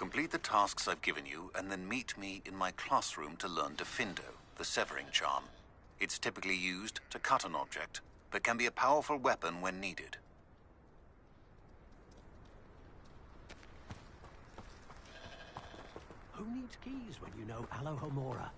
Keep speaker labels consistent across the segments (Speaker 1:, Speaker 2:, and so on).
Speaker 1: Complete the tasks I've given you, and then meet me in my classroom to learn Defindo, the severing charm. It's typically used to cut an object, but can be a powerful weapon when needed.
Speaker 2: Who needs keys when you know Alohomora?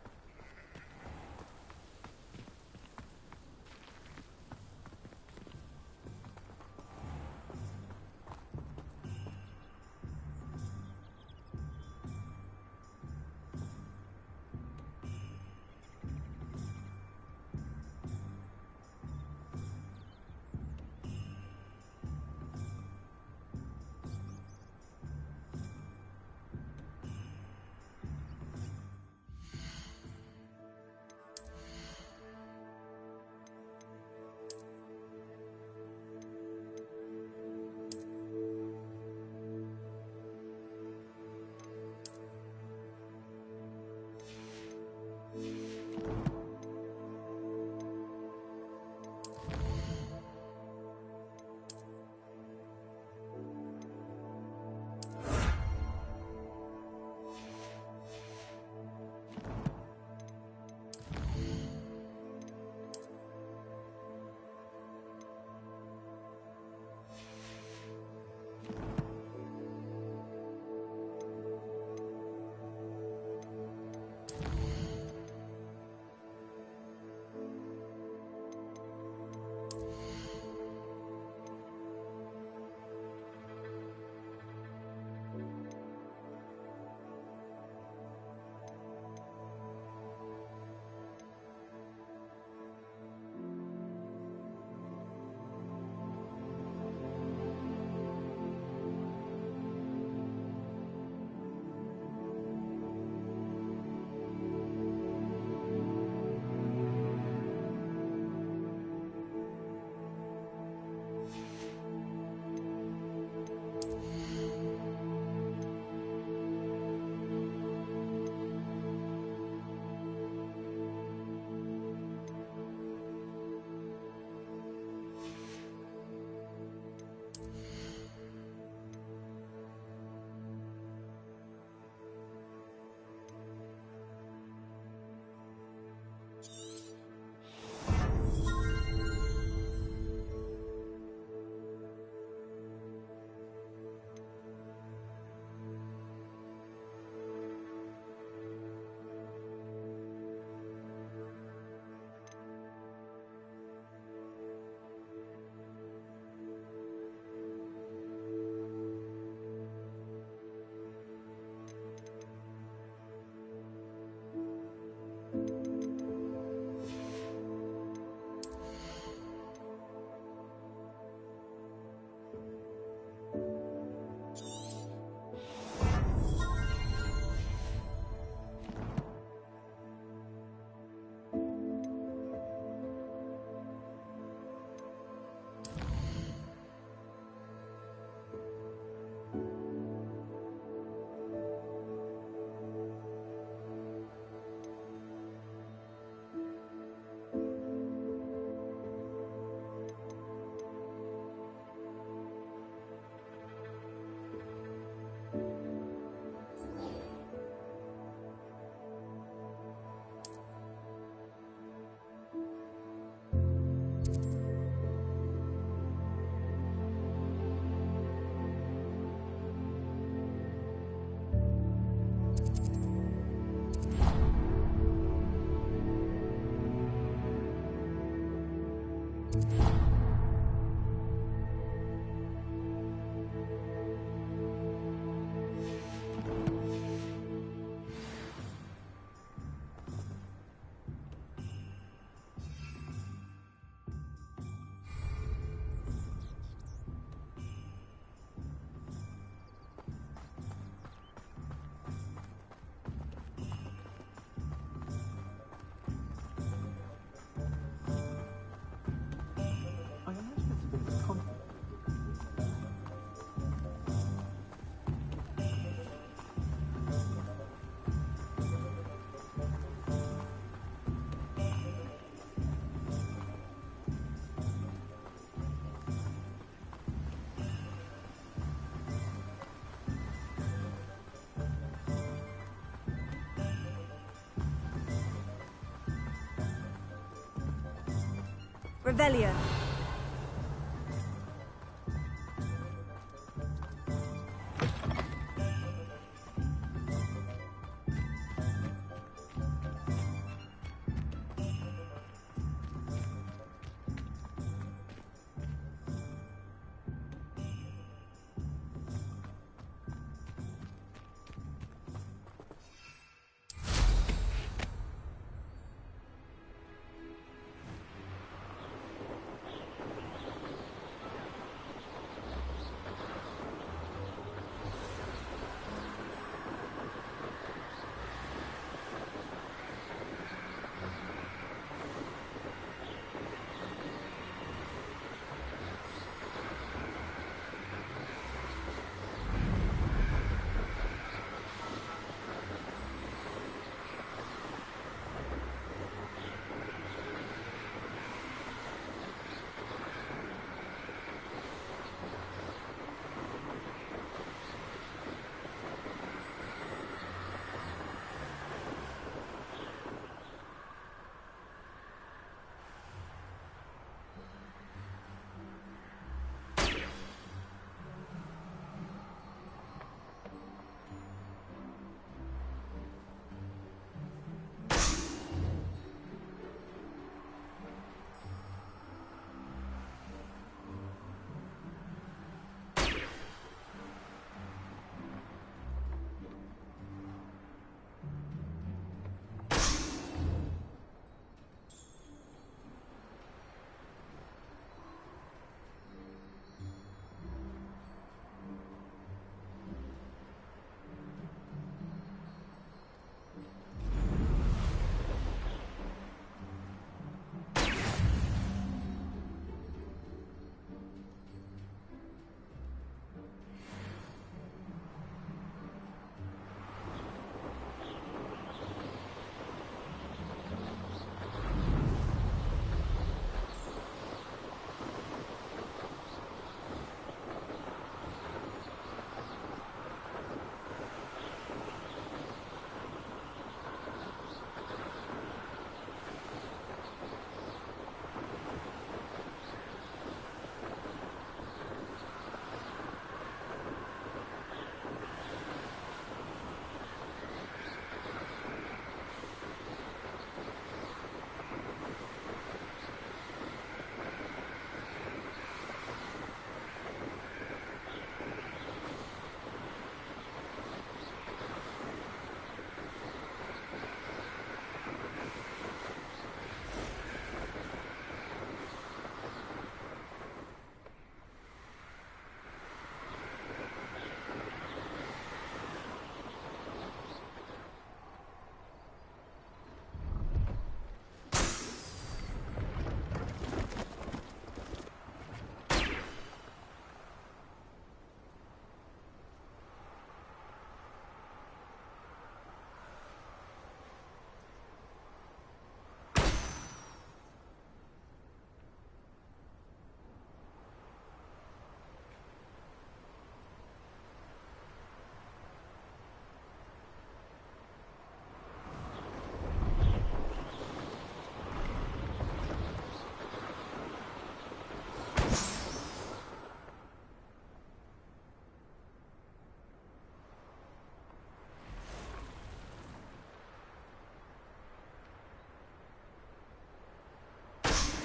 Speaker 3: Revelio.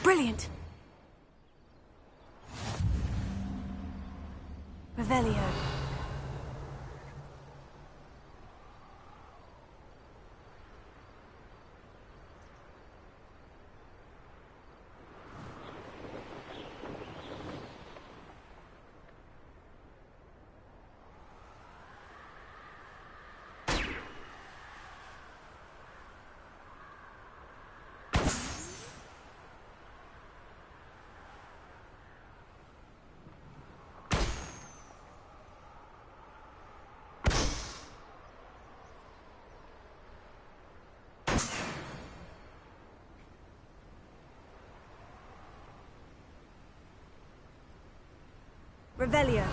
Speaker 3: Brilliant! Revelio. Revelio.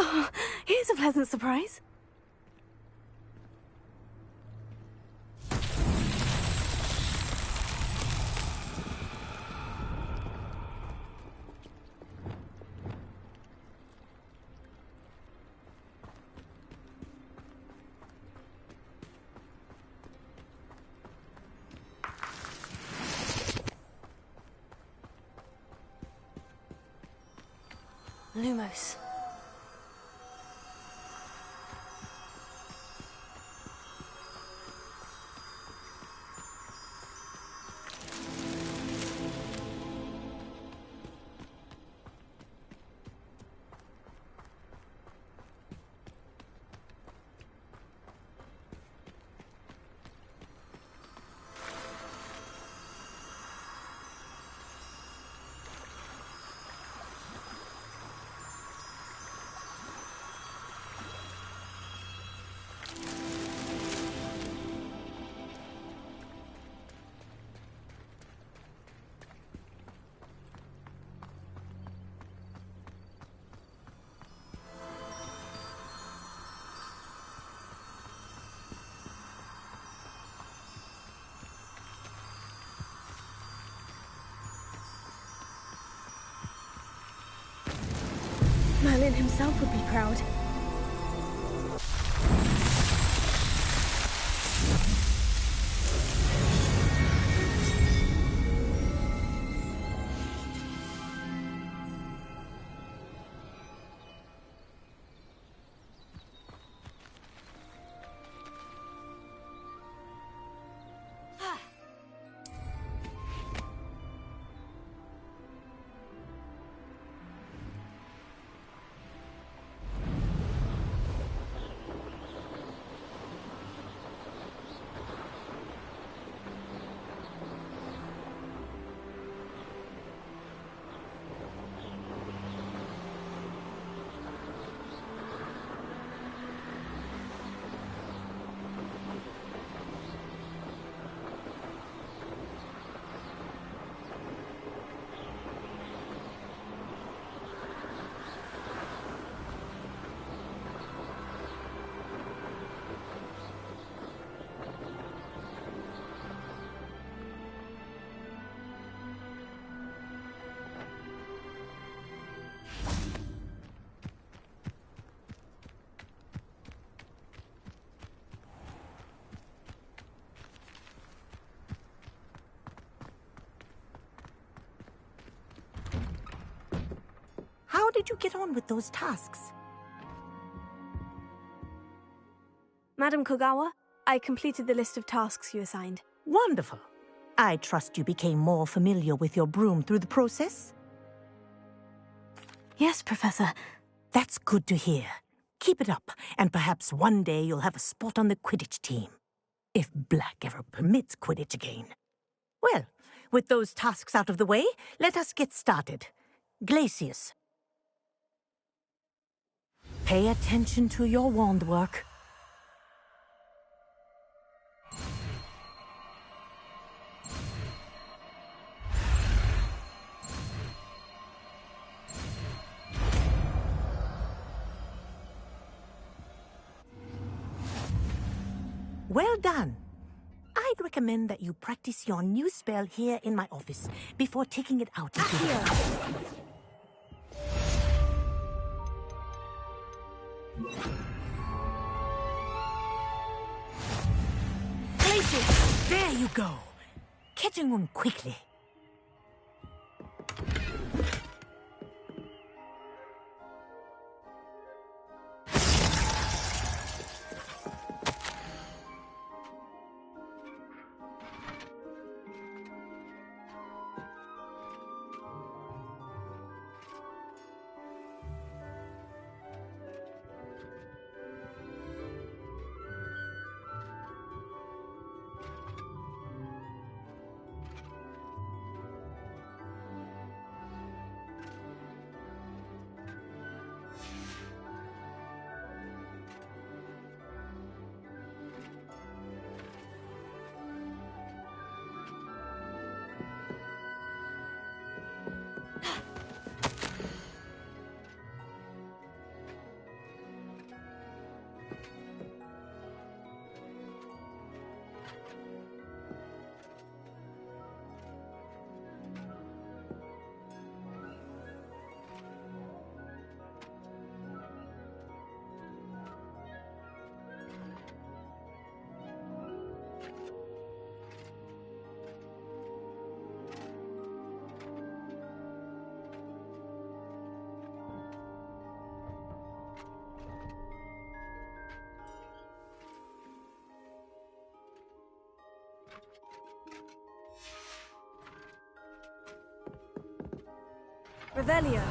Speaker 3: Oh, here's a pleasant surprise. Lumos. Merlin himself would be proud.
Speaker 4: How did you get on with those tasks?
Speaker 3: Madam Kogawa, I completed the list of tasks you assigned.
Speaker 4: Wonderful. I trust you became more familiar with your broom through the process?
Speaker 3: Yes, Professor.
Speaker 4: That's good to hear. Keep it up, and perhaps one day you'll have a spot on the Quidditch team. If Black ever permits Quidditch again. Well, with those tasks out of the way, let us get started. Glacius. Pay attention to your wand work. Well done. I'd recommend that you practice your new spell here in my office before taking it out into the field. Places! There you go. Catching them quickly.
Speaker 3: Revelio.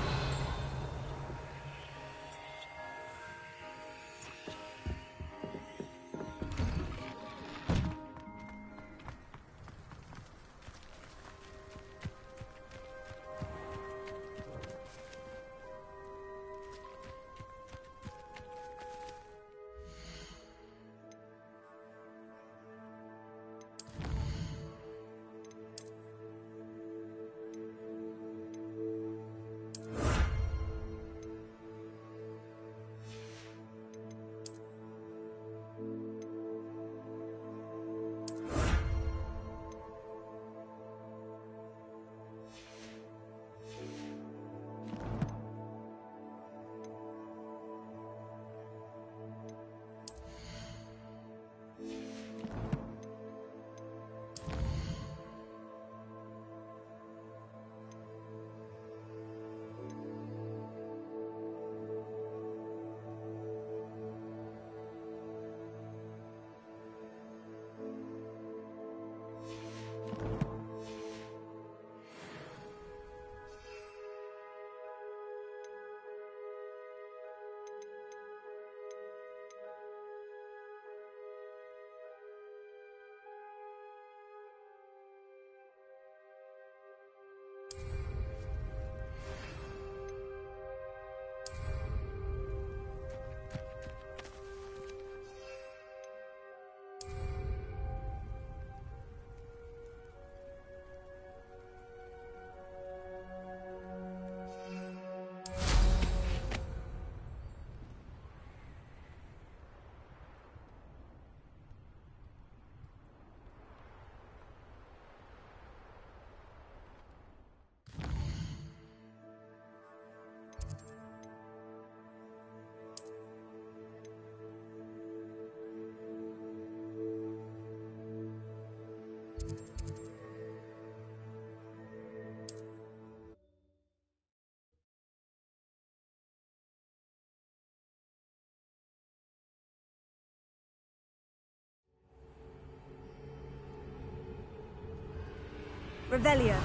Speaker 3: Revelio.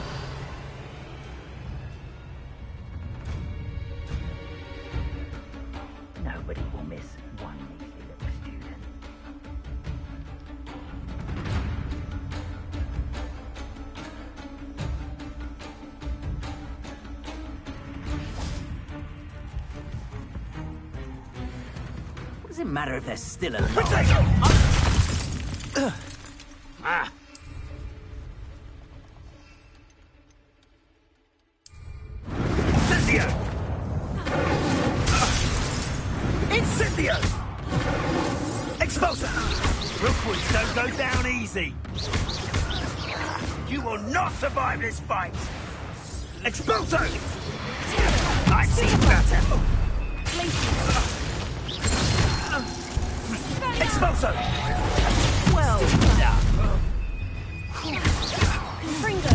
Speaker 5: Nobody will miss one measly little student.
Speaker 2: What does it matter if they're still alive? Ah! Incendio! Incendio! Expulsor! Rookwoods don't go down easy. You will not survive this fight. Expulsor! I see better. Expulsor! Well done.
Speaker 3: Confringo.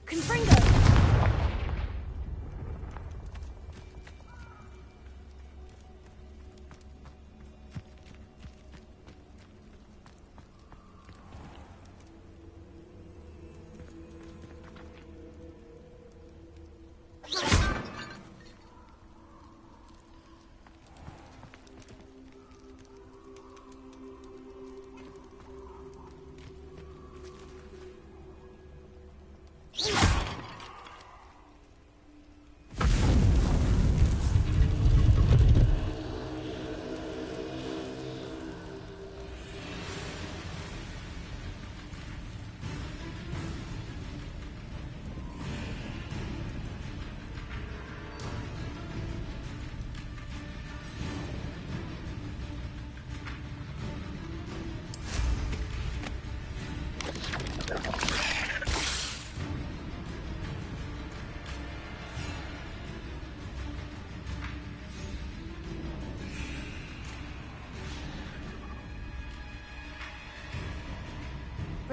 Speaker 3: Confringo.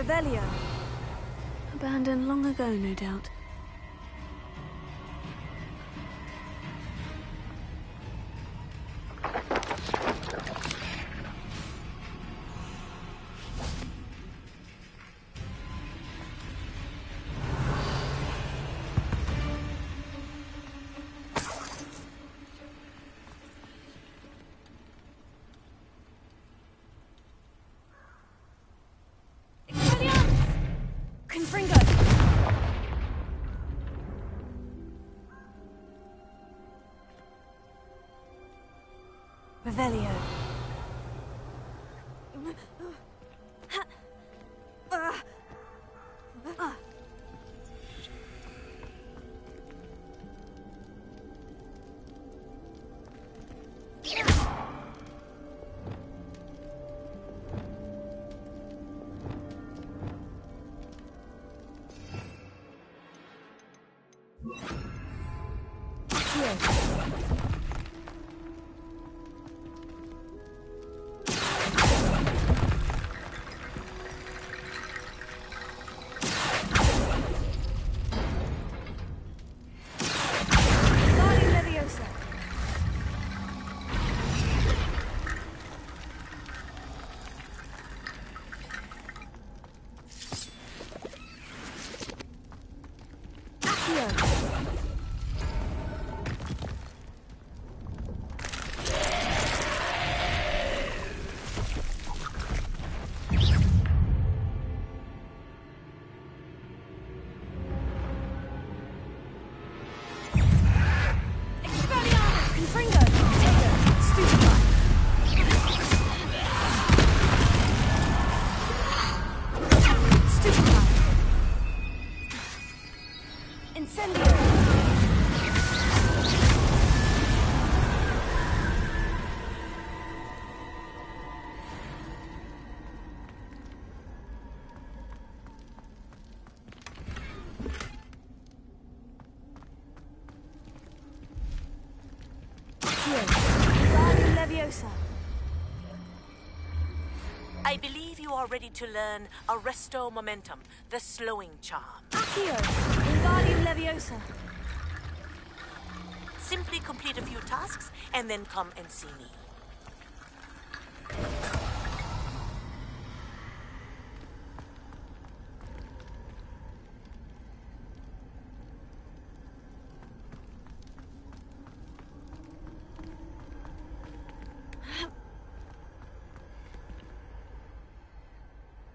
Speaker 3: Revelio. Abandoned long ago, no doubt. Confringo! Revelio.
Speaker 4: I believe you are ready to learn Arresto Momentum, the slowing charm.
Speaker 3: Accio, Wingardium Leviosa.
Speaker 4: Simply complete a few tasks and then come and see me.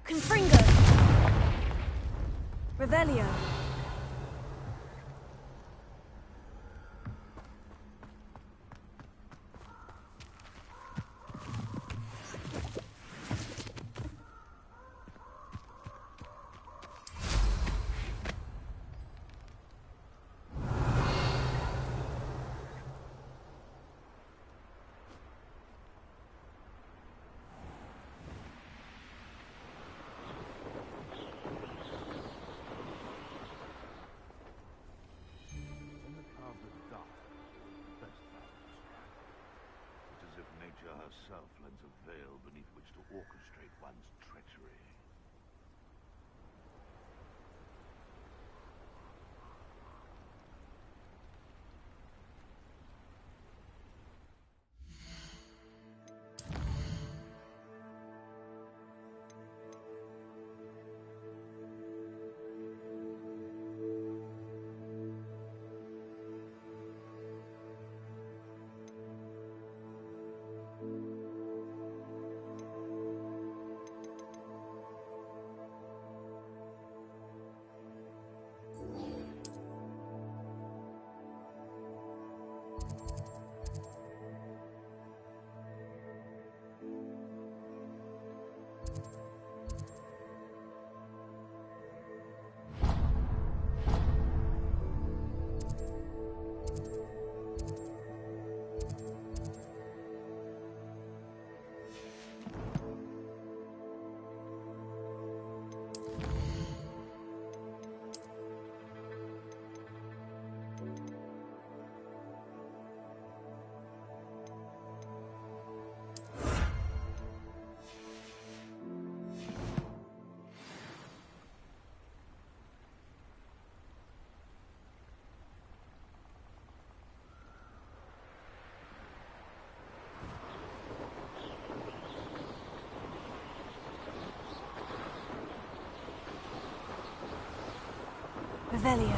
Speaker 3: Confringo. Revelio.
Speaker 6: Herself lends a veil beneath which to orchestrate one's treachery.
Speaker 3: Revelio.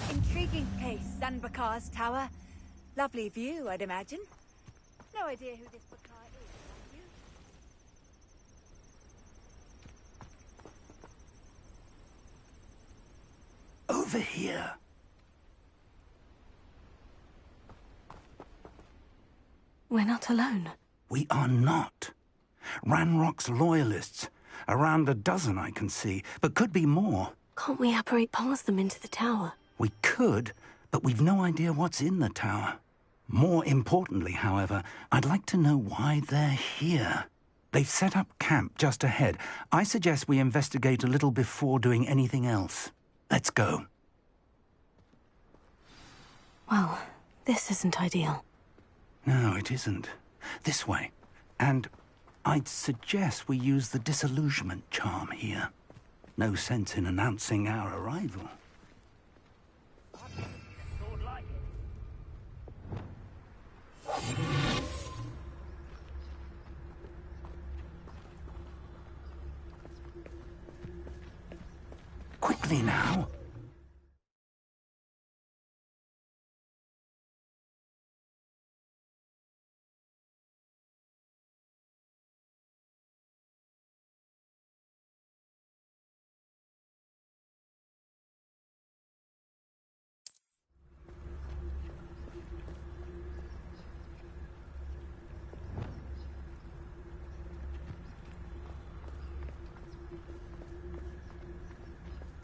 Speaker 7: Intriguing place, Zanbakar's tower. Lovely view, I'd imagine. No idea who this Bakar is, have you?
Speaker 2: Over here.
Speaker 3: We're not alone.
Speaker 2: We are not. Ranrock's loyalists. Around a dozen I can see, but could be more.
Speaker 3: Can't we apparate past them into the tower?
Speaker 2: We could, but we've no idea what's in the tower. More importantly, however, I'd like to know why they're here. They've set up camp just ahead. I suggest we investigate a little before doing anything else. Let's go.
Speaker 3: Well, this isn't ideal.
Speaker 2: No, it isn't. This way. And I'd suggest we use the disillusionment charm here. No sense in announcing our arrival. Quickly now.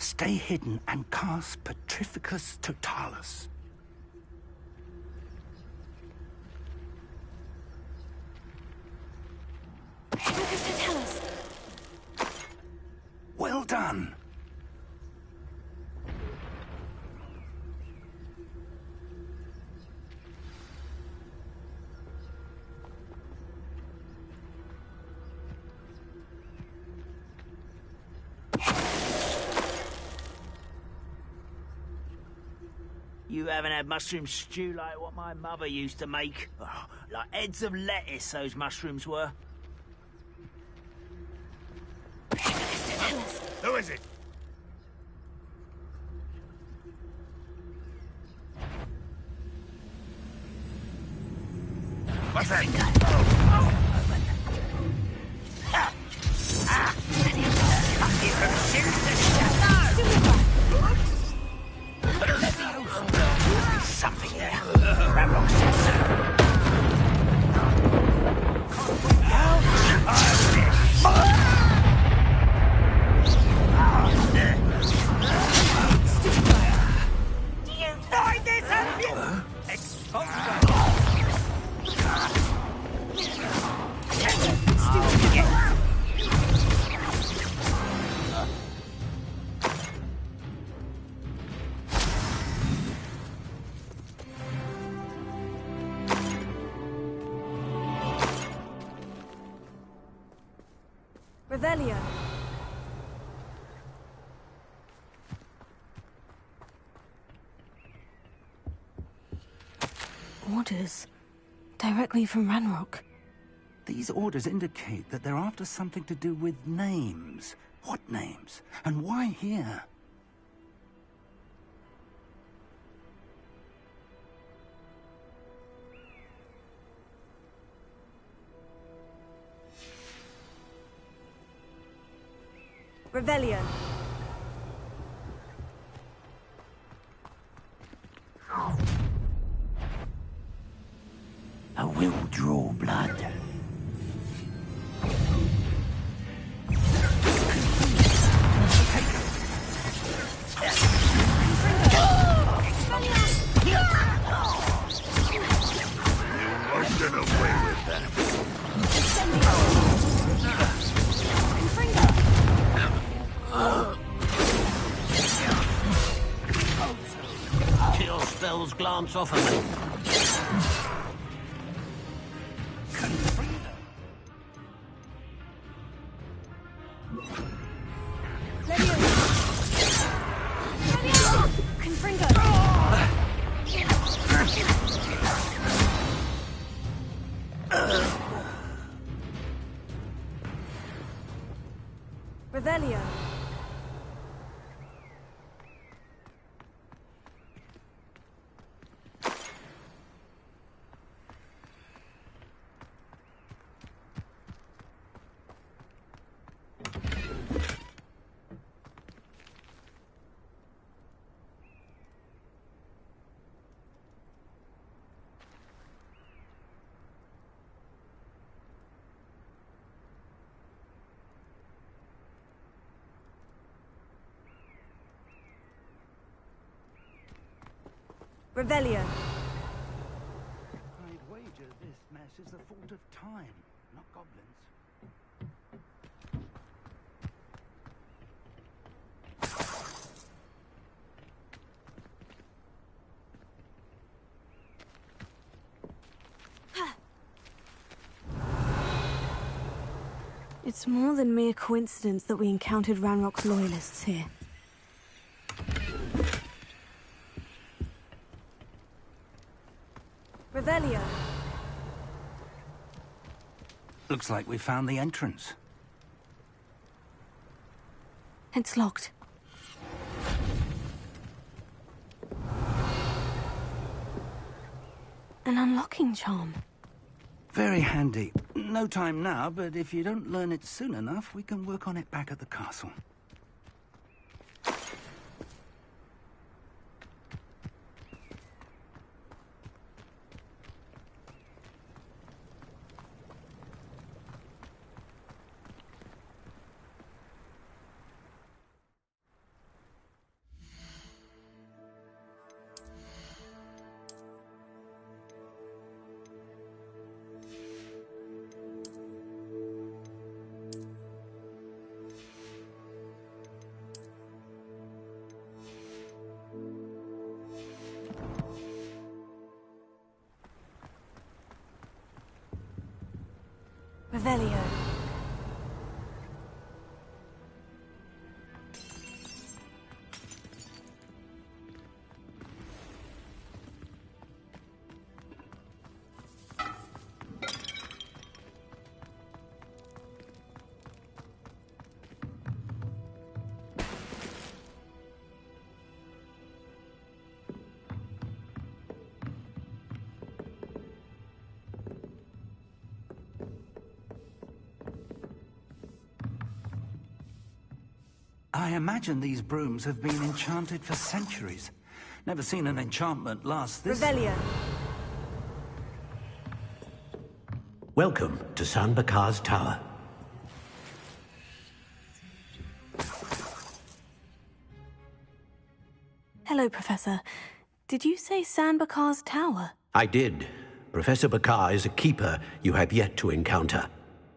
Speaker 2: Stay hidden and cast Petrificus Totalis.
Speaker 3: Tell us.
Speaker 2: Well done.
Speaker 8: You haven't had mushroom stew like what my mother used to make. Oh, like heads of lettuce, those mushrooms were.
Speaker 2: Who is it? What's that?
Speaker 8: Something there. Ranrock said so.
Speaker 7: Do you find this ambient?
Speaker 3: Revelio. Orders. Directly from Ranrock.
Speaker 2: These orders indicate that they're after something to do with names. What names? And why here?
Speaker 3: Rebellion.
Speaker 5: I will draw blood.
Speaker 6: Get away with that.
Speaker 8: Kill spells glance off of me.
Speaker 3: Revelio. Revelio.
Speaker 2: I'd wager this mess is the fault of time, not goblins.
Speaker 3: It's more than mere coincidence that we encountered Ranrock's loyalists here. Revelio.
Speaker 2: Looks like we found the entrance.
Speaker 3: It's locked. An unlocking charm.
Speaker 2: Very handy. No time now, but if you don't learn it soon enough, we can work on it back at the castle.
Speaker 3: Revelio.
Speaker 2: I imagine these brooms have been enchanted for centuries. Never seen an enchantment last this...
Speaker 3: Revelio.
Speaker 9: Welcome to San Bakar's Tower.
Speaker 3: Hello, Professor. Did you say San Bakar's Tower?
Speaker 9: I did. Professor Bakar is a keeper you have yet to encounter.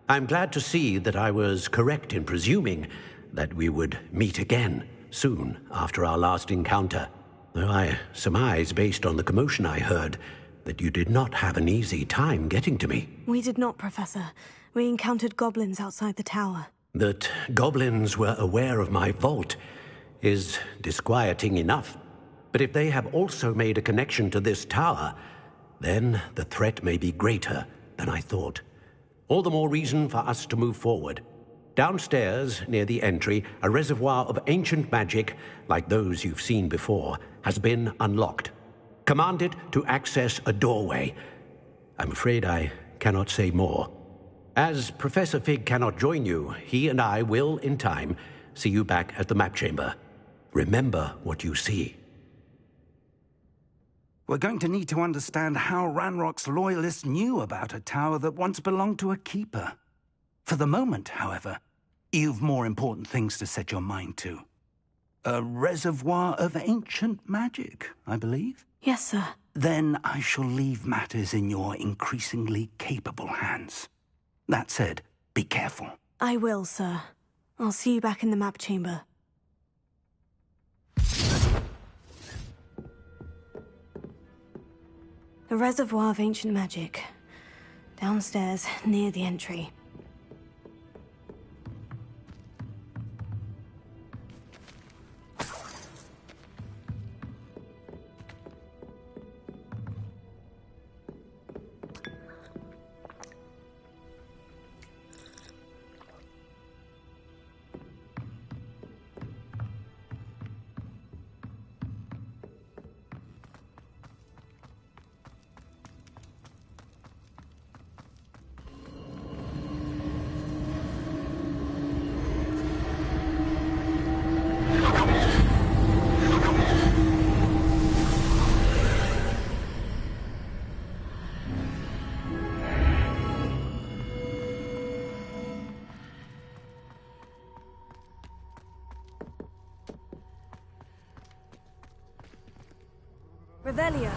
Speaker 9: I'm glad to see that I was correct in presuming that we would meet again soon after our last encounter. Though I surmise, based on the commotion I heard, that you did not have an easy time getting to me.
Speaker 3: We did not, Professor. We encountered goblins outside the tower.
Speaker 9: That goblins were aware of my vault is disquieting enough. But if they have also made a connection to this tower, then the threat may be greater than I thought. All the more reason for us to move forward. Downstairs, near the entry, a reservoir of ancient magic, like those you've seen before, has been unlocked. Command it to access a doorway. I'm afraid I cannot say more. As Professor Fig cannot join you, he and I will, in time, see you back at the map chamber. Remember what you see.
Speaker 2: We're going to need to understand how Ranrock's loyalists knew about a tower that once belonged to a keeper. For the moment, however, you've more important things to set your mind to. A reservoir of ancient magic, I believe?
Speaker 3: Yes, sir.
Speaker 2: Then I shall leave matters in your increasingly capable hands. That said, be careful.
Speaker 3: I will, sir. I'll see you back in the map chamber. A reservoir of ancient magic. Downstairs, near the entry. Revelio.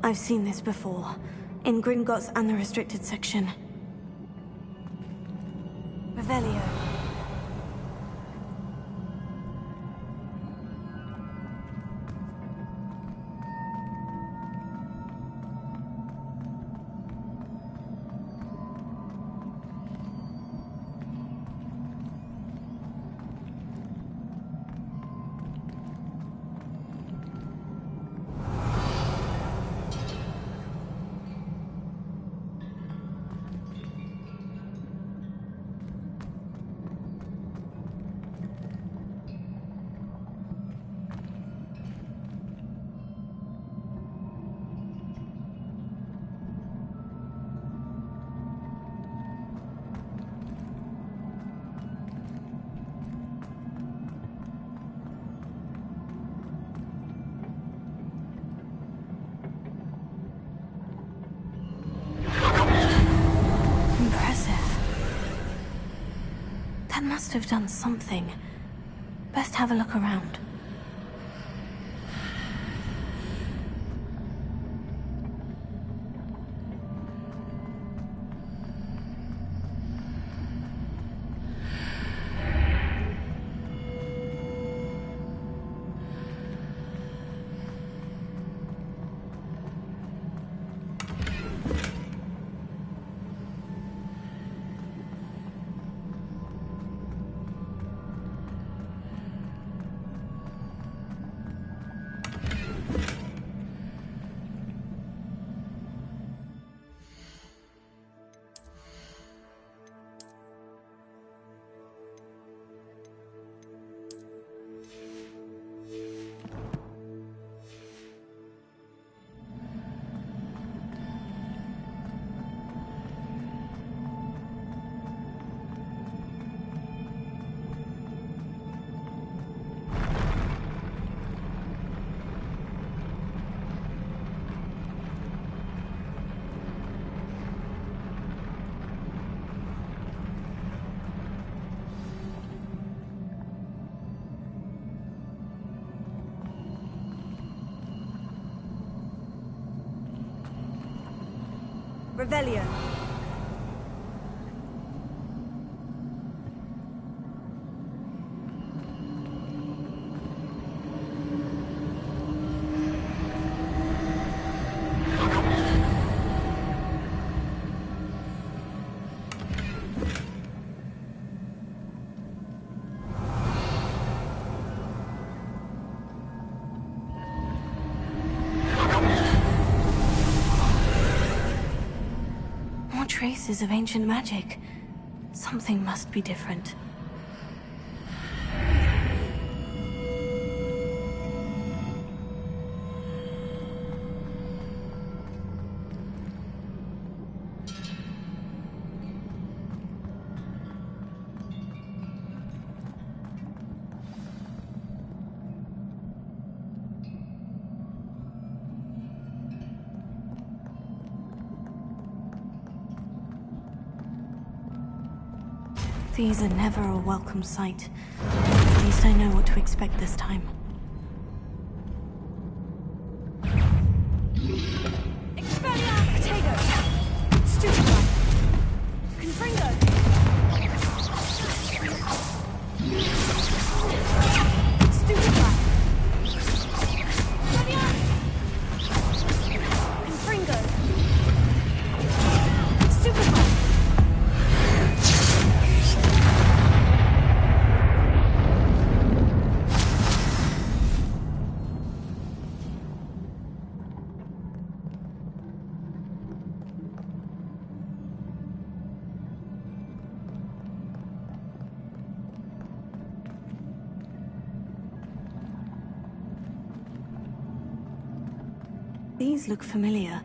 Speaker 3: I've seen this before, in Gringotts and the restricted section. Revelio. That must have done something. Best have a look around. Revelio. traces of ancient magic. Something must be different. These are never a welcome sight. At least I know what to expect this time. These look familiar.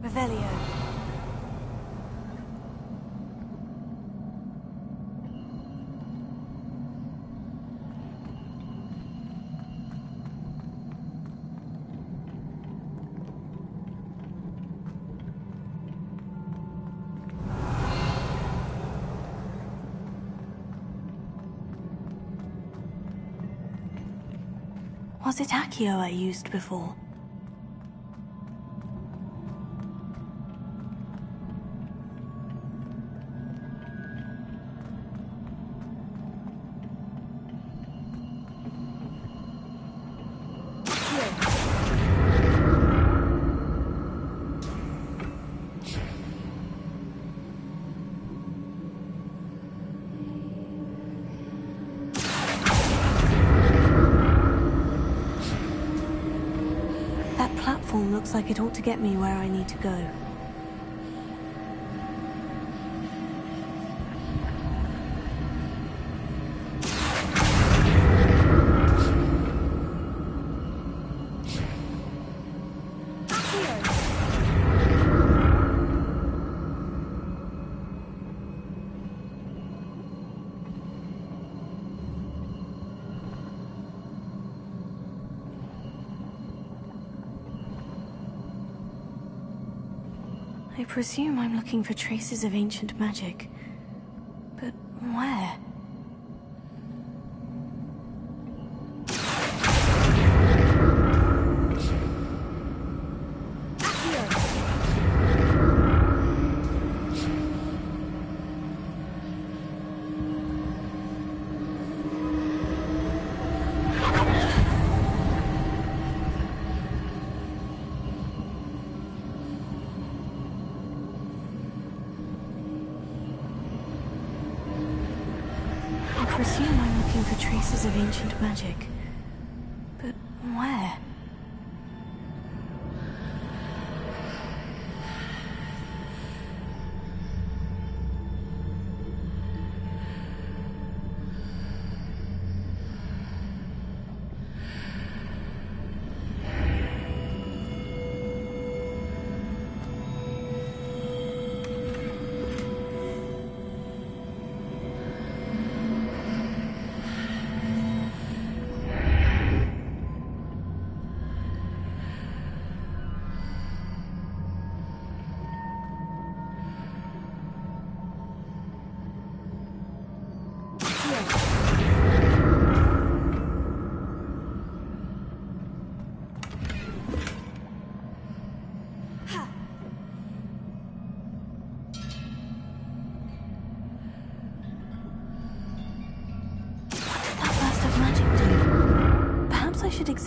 Speaker 3: Revelio. Was it Accio I used before? That platform looks like it ought to get me where I need to go. I presume I'm looking for traces of ancient magic. But where? I presume I'm looking for traces of ancient magic. But where?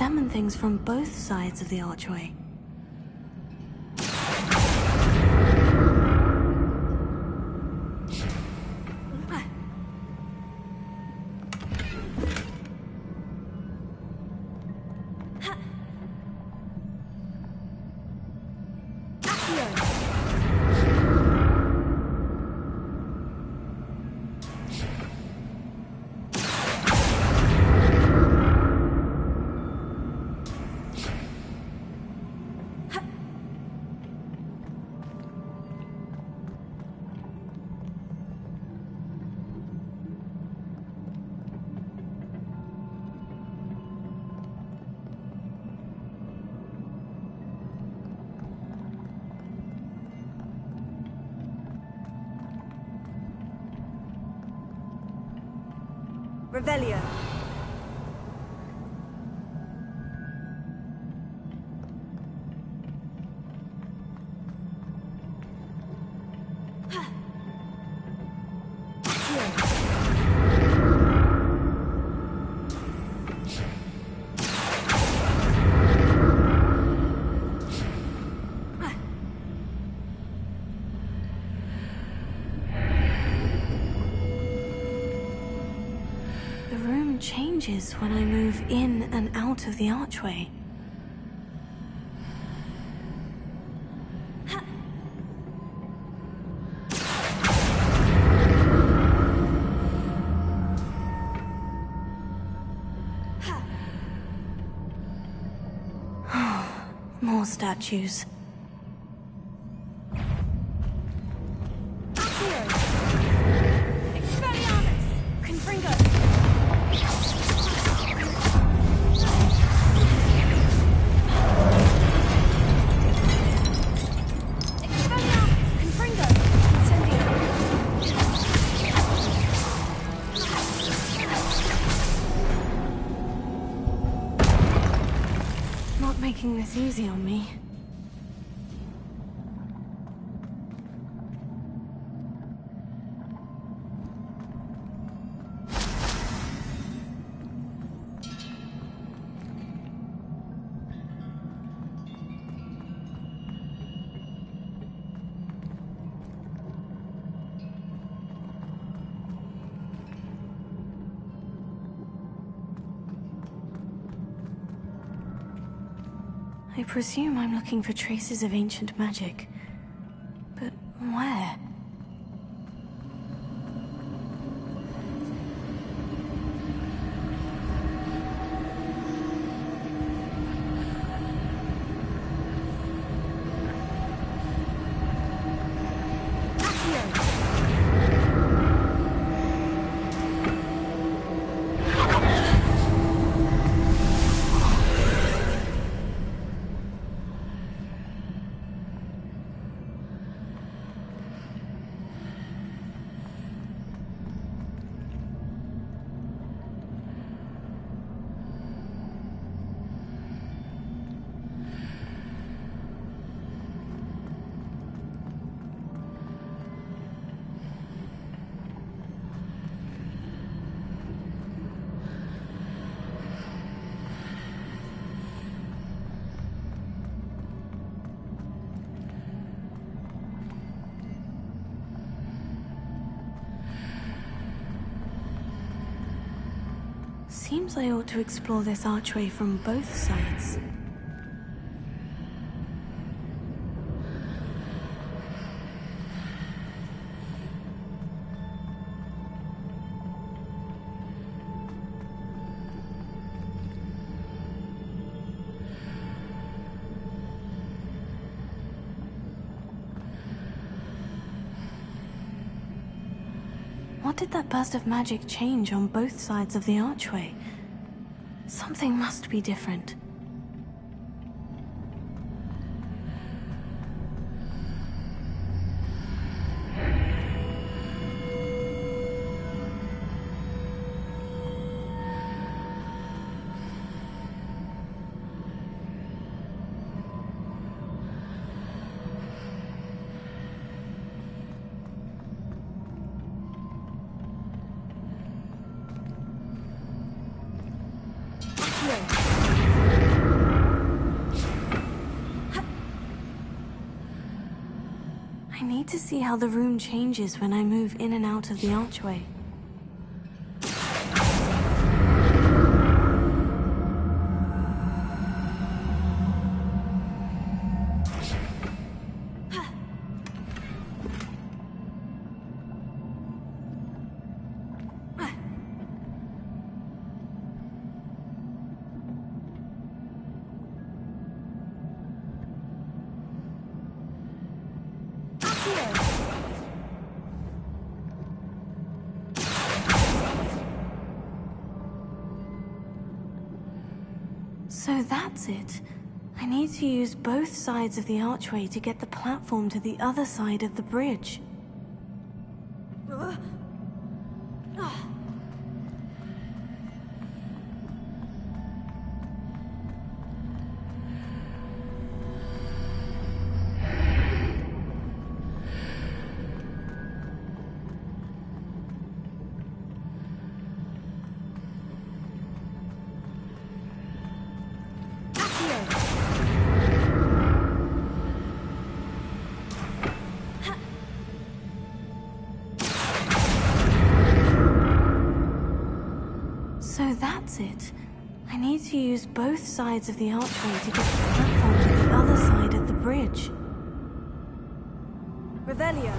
Speaker 3: examine things from both sides of the archway.
Speaker 7: Revelio.
Speaker 3: Changes when I move in and out of the archway. More statues. Making this easy on me. I presume I'm looking for traces of ancient magic. But where? Seems I ought to explore this archway from both sides. What did that burst of magic change on both sides of the archway? Something must be different.
Speaker 7: Here.
Speaker 3: I need to see how the room changes when I move in and out of the archway. So that's it. I need to use both sides of the archway to get the platform to the other side of the bridge. So that's it. I need to use both sides of the archway to get the platform to the other side of the bridge.
Speaker 7: Revelio.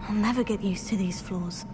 Speaker 3: I'll never get used to these floors.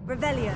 Speaker 7: Revelio.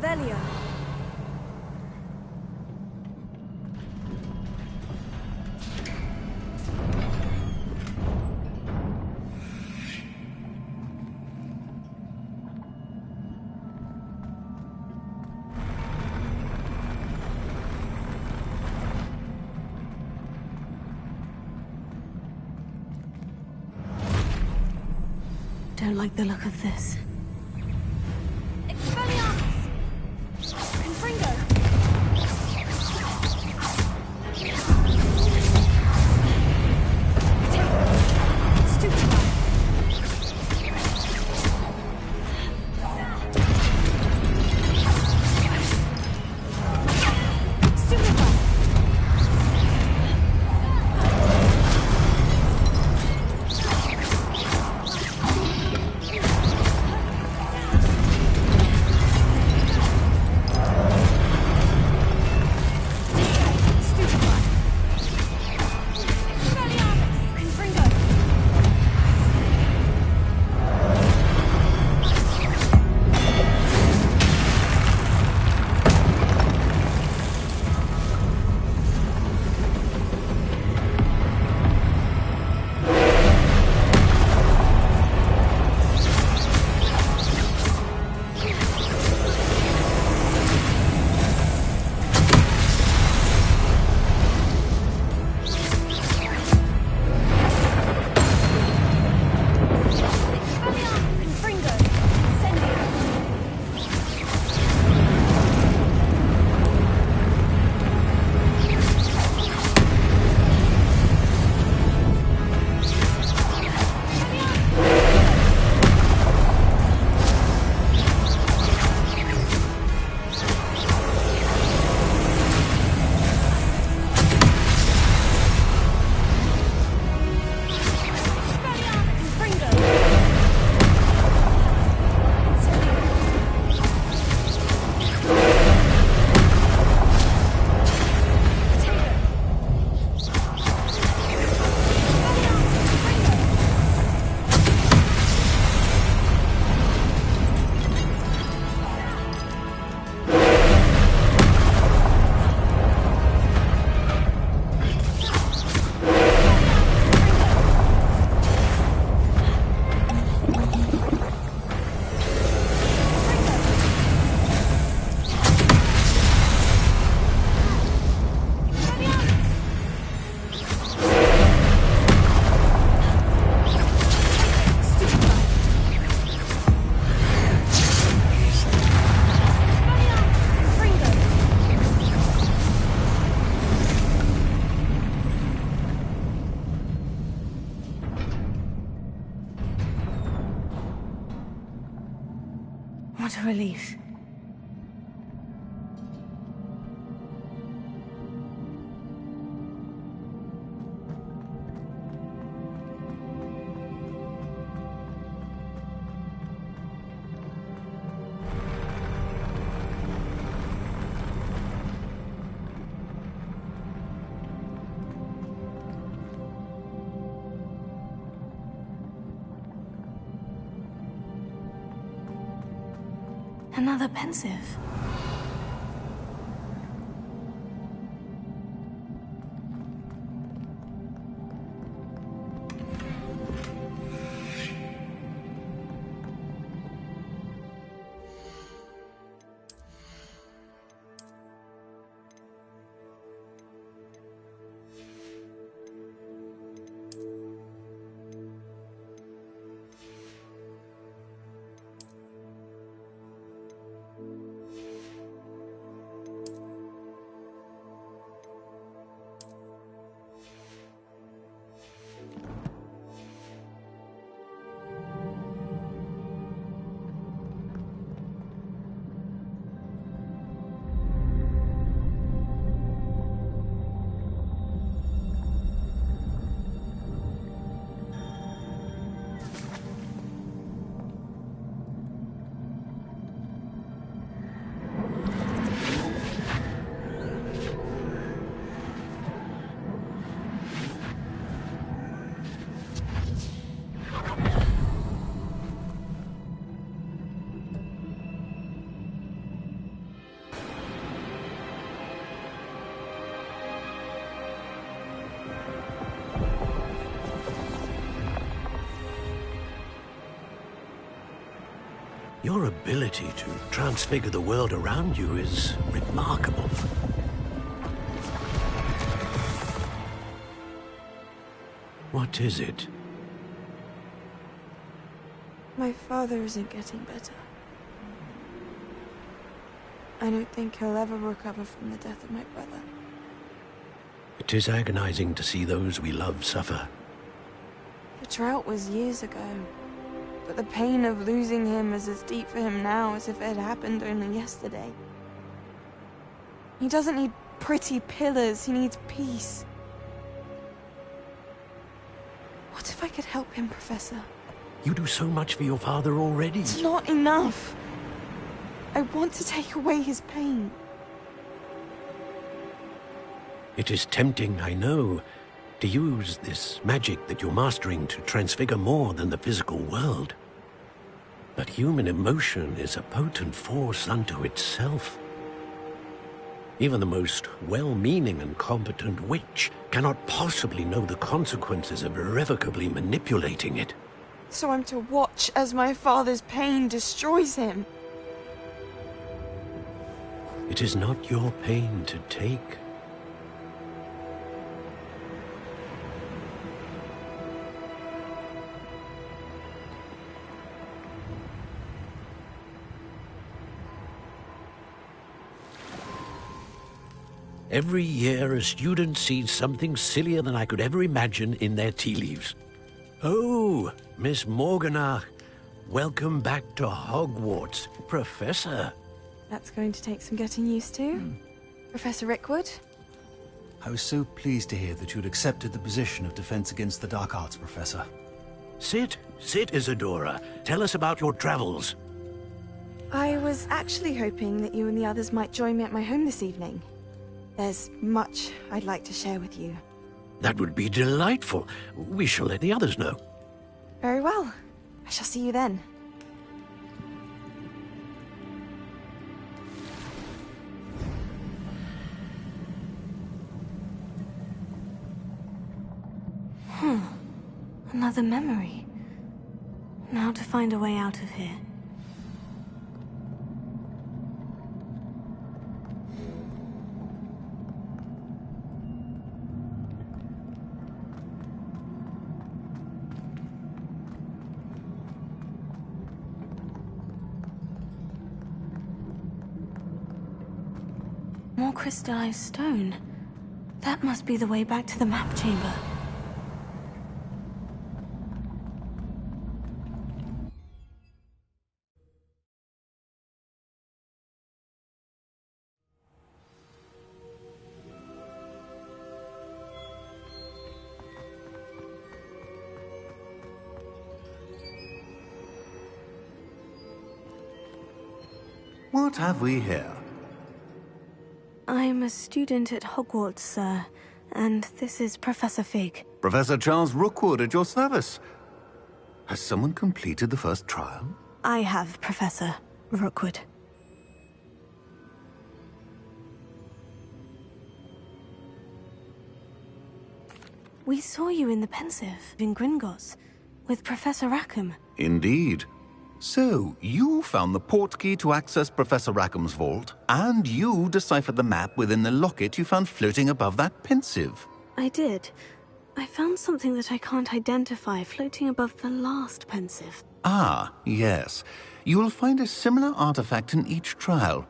Speaker 3: Revelio. Don't like the look of this. Expelliarmus! Confringo! Stupefy! Stupefy! What a relief. Another pensive.
Speaker 9: Your ability to transfigure the world around you is remarkable. What is it?
Speaker 10: My father isn't getting better. I don't think he'll ever recover from the death of my brother.
Speaker 9: It is agonizing to see those we love suffer.
Speaker 10: The drought was years ago, but the pain of losing him is as deep for him now as if it had happened only yesterday. He doesn't need pretty pillars, he needs peace. What if I could help him, Professor?
Speaker 9: You do so much for your father already.
Speaker 10: It's not enough. I want to take away his pain.
Speaker 9: It is tempting, I know, to use this magic that you're mastering to transfigure more than the physical world. But human emotion is a potent force unto itself. Even the most well-meaning and competent witch cannot possibly know the consequences of irrevocably manipulating it.
Speaker 10: So I'm to watch as my father's pain destroys him.
Speaker 9: It is not your pain to take. Every year, a student sees something sillier than I could ever imagine in their tea leaves. Oh, Miss Morganach, welcome back to Hogwarts, Professor.
Speaker 10: That's going to take some getting used to. Professor Rickwood?
Speaker 11: I was so pleased to hear that you'd accepted the position of Defense Against the Dark Arts, Professor.
Speaker 9: Sit, Isadora. Tell us about your travels.
Speaker 10: I was actually hoping that you and the others might join me at my home this evening. There's much I'd like to share with you.
Speaker 9: That would be delightful. We shall let the others know.
Speaker 10: Very well. I shall see you then.
Speaker 3: Another memory. Now to find a way out of here. More crystallized stone. That must be the way back to the map chamber.
Speaker 1: What have we here?
Speaker 3: I'm a student at Hogwarts, sir, and this is Professor Fig.
Speaker 1: Professor Charles Rookwood at your service. Has someone completed the first trial?
Speaker 3: I have, Professor Rookwood. We saw you in the Pensive in Gringotts with Professor Rackham.
Speaker 1: Indeed. So, you found the portkey to access Professor Rackham's vault, and you deciphered the map within the locket you found floating above that Pensive.
Speaker 3: I did. I found something that I can't identify floating above the last Pensive.
Speaker 1: Ah, yes. You will find a similar artifact in each trial.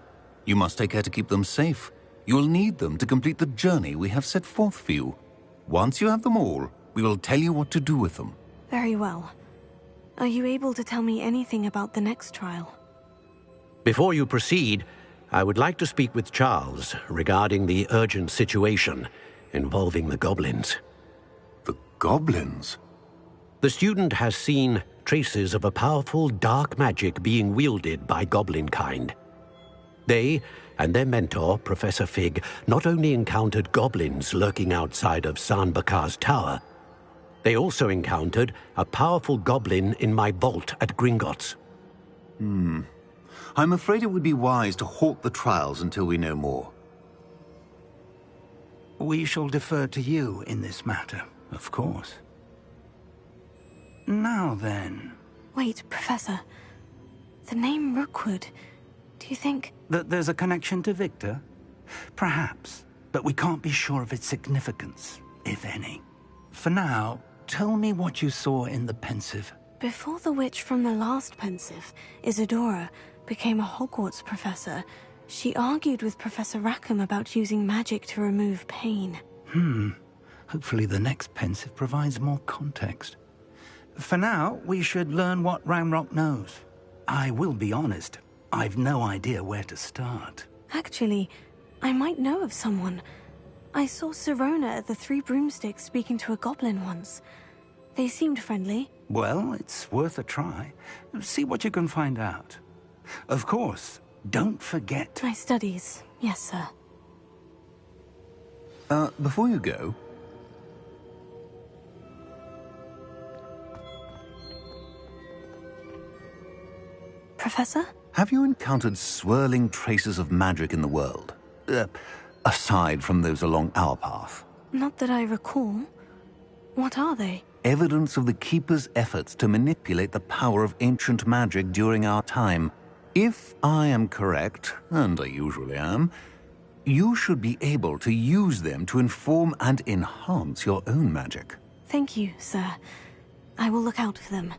Speaker 1: You must take care to keep them safe. You'll need them to complete the journey we have set forth for you. Once you have them all, we will tell you what to do with them.
Speaker 3: Very well. Are you able to tell me anything about the next trial?
Speaker 9: Before you proceed, I would like to speak with Charles regarding the urgent situation involving the goblins.
Speaker 1: The goblins?
Speaker 9: The student has seen traces of a powerful dark magic being wielded by goblin kind. They and their mentor, Professor Fig, not only encountered goblins lurking outside of San Bakar's tower, they also encountered a powerful goblin in my vault at Gringotts.
Speaker 1: I'm afraid it would be wise to halt the trials until we know more.
Speaker 2: We shall defer to you in this matter, of course. Now then.
Speaker 3: Wait, Professor. The name Rookwood. Do you think...
Speaker 2: That there's a connection to Victor? Perhaps, but we can't be sure of its significance, if any. For now, tell me what you saw in the Pensive.
Speaker 3: Before the witch from the last Pensive, Isadora, became a Hogwarts professor, she argued with Professor Rackham about using magic to remove pain.
Speaker 2: Hopefully the next Pensive provides more context. For now, we should learn what Ramrock knows. I will be honest, I've no idea where to start.
Speaker 3: Actually, I might know of someone. I saw Sirona at the Three Broomsticks speaking to a goblin once. They seemed friendly.
Speaker 2: Well, it's worth a try. See what you can find out. Of course, don't forget...
Speaker 3: My studies, yes, sir.
Speaker 1: Before you go...
Speaker 3: Professor?
Speaker 1: Have you encountered swirling traces of magic in the world? Aside from those along our path?
Speaker 3: Not that I recall. What are they?
Speaker 1: Evidence of the Keeper's efforts to manipulate the power of ancient magic during our time. If I am correct, and I usually am, you should be able to use them to inform and enhance your own magic.
Speaker 3: Thank you, sir. I will look out for them.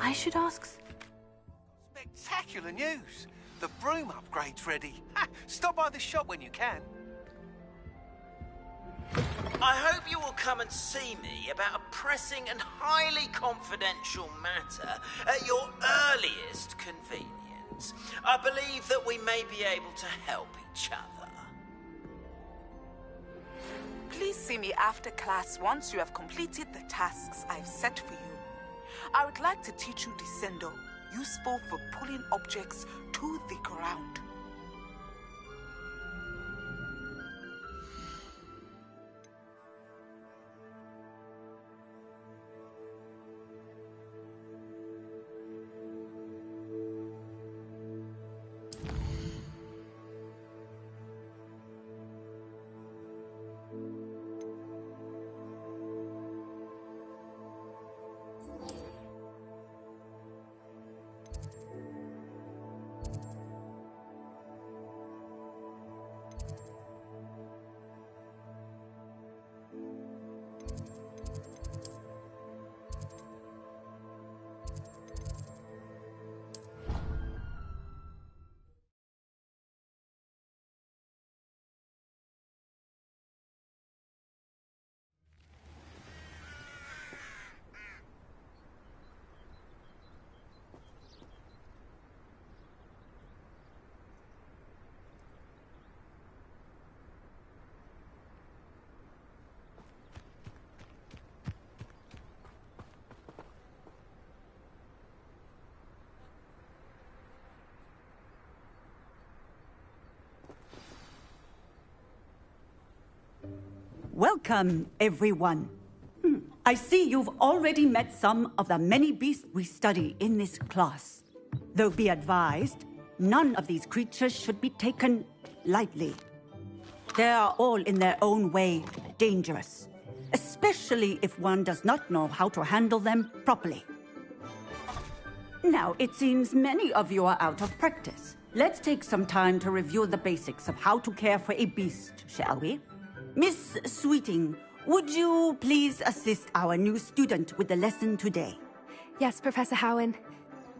Speaker 3: I should ask...
Speaker 12: Spectacular news! The broom upgrade's ready. Stop by the shop when you can.
Speaker 8: I hope you will come and see me about a pressing and highly confidential matter at your earliest convenience. I believe that we may be able to help each other.
Speaker 13: Please see me after class once you have completed the tasks I've set for you. I would like to teach you Descendo, useful for pulling objects to the ground.
Speaker 14: Welcome, everyone. I see you've already met some of the many beasts we study in this class. Though be advised, none of these creatures should be taken lightly. They are all in their own way dangerous, especially if one does not know how to handle them properly. Now, it seems many of you are out of practice. Let's take some time to review the basics of how to care for a beast, shall we? Miss Sweeting, would you please assist our new student with the lesson today?
Speaker 15: Yes, Professor Howen.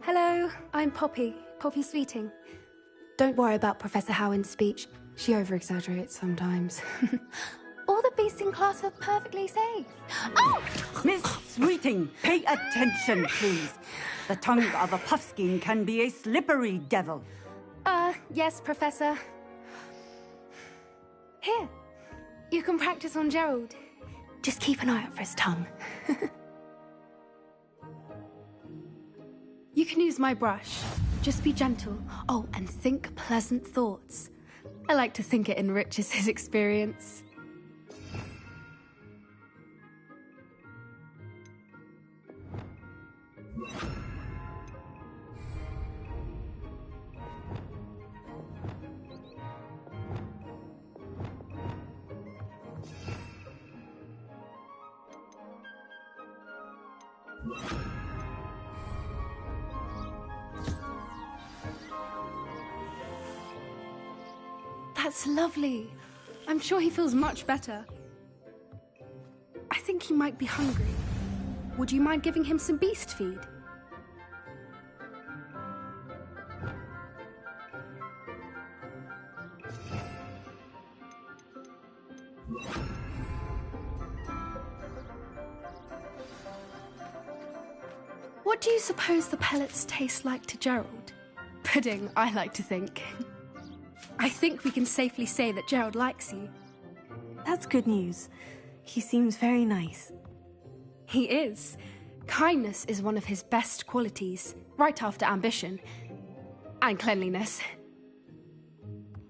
Speaker 15: Hello, I'm Poppy Sweeting. Don't worry about Professor Howen's speech. She over-exaggerates sometimes. All the beasts in class are perfectly safe.
Speaker 14: Oh! Miss Sweeting, pay attention, please. The tongue of a puffskein can be a slippery devil.
Speaker 15: Yes, Professor. Here, you can practice on Gerald. Just keep an eye out for his tongue. You can use my brush. Just be gentle. Oh, and think pleasant thoughts. I like to think it enriches his experience. That's lovely. I'm sure he feels much better. I think he might be hungry. Would you mind giving him some beast feed? What do you suppose the pellets taste like to Gerald? Pudding, I like to think. I think we can safely say that Gerald likes you.
Speaker 3: That's good news. He seems very nice.
Speaker 15: He is. Kindness is one of his best qualities, right after ambition. And cleanliness.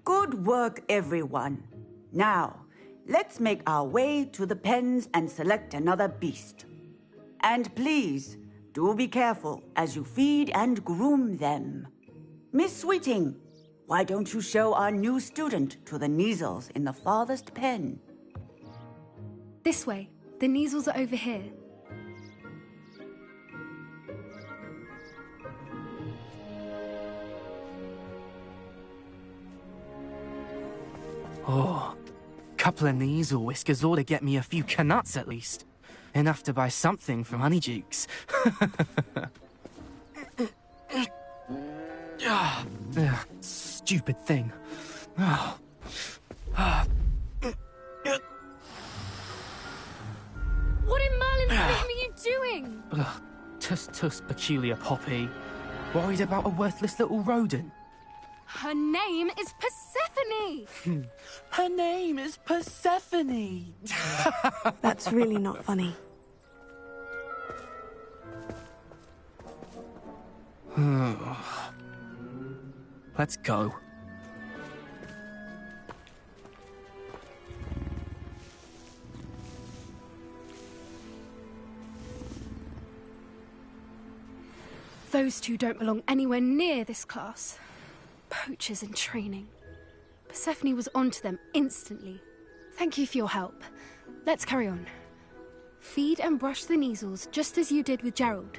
Speaker 14: Good work, everyone. Now, let's make our way to the pens and select another beast. And please, do be careful as you feed and groom them. Miss Sweeting, why don't you show our new student to the Neasels in the farthest pen?
Speaker 15: This way. The Neasels are over here.
Speaker 16: Oh, couple of Neasel whiskers ought to get me a few canuts at least. Enough to buy something from Honeydukes. Stupid thing. Oh.
Speaker 15: What in Merlin's name are you doing?
Speaker 16: Tuss, peculiar Poppy. Worried about a worthless little rodent?
Speaker 15: Her name is Persephone!
Speaker 16: Her name is Persephone!
Speaker 3: That's really not funny.
Speaker 16: Let's go.
Speaker 15: Those two don't belong anywhere near this class. Poachers in training. Persephone was onto them instantly. Thank you for your help. Let's carry on. Feed and brush the Neasels just as you did with Gerald.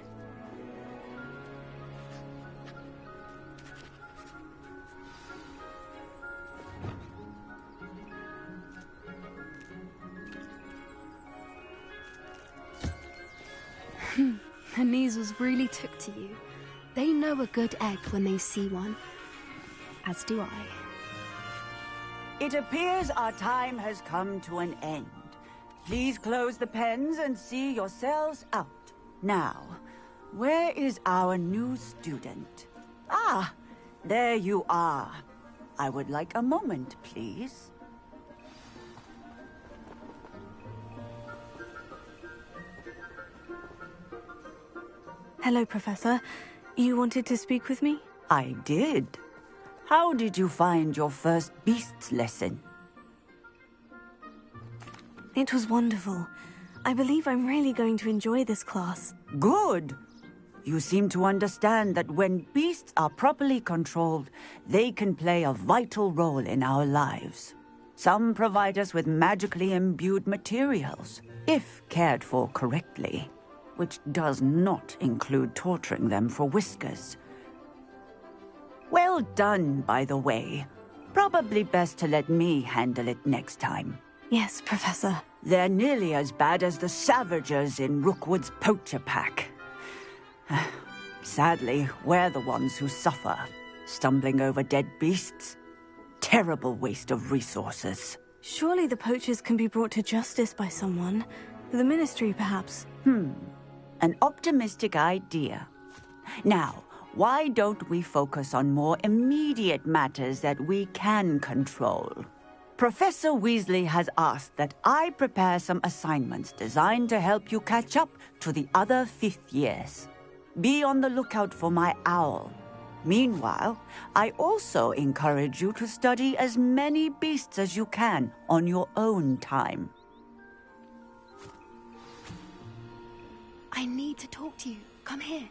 Speaker 15: The Neasels really took to you. They know a good egg when they see one. As do I.
Speaker 14: It appears our time has come to an end. Please close the pens and see yourselves out. Now, where is our new student? Ah, there you are. I would like a moment, please.
Speaker 3: Hello, Professor. You wanted to speak with me?
Speaker 14: I did. How did you find your first beasts lesson?
Speaker 3: It was wonderful. I believe I'm really going to enjoy this class.
Speaker 14: Good. You seem to understand that when beasts are properly controlled, they can play a vital role in our lives. Some provide us with magically imbued materials, if cared for correctly, which does not include torturing them for whiskers. Well done, by the way. Probably best to let me handle it next time.
Speaker 3: Yes, Professor.
Speaker 14: They're nearly as bad as the Savagers in Rookwood's poacher pack. Sadly, we're the ones who suffer, stumbling over dead beasts. Terrible waste of resources.
Speaker 3: Surely the poachers can be brought to justice by someone. The Ministry, perhaps.
Speaker 14: An optimistic idea. Now, why don't we focus on more immediate matters that we can control? Professor Weasley has asked that I prepare some assignments designed to help you catch up to the other 5th years. Be on the lookout for my owl. Meanwhile, I also encourage you to study as many beasts as you can on your own time.
Speaker 15: I need to talk to you. Come here.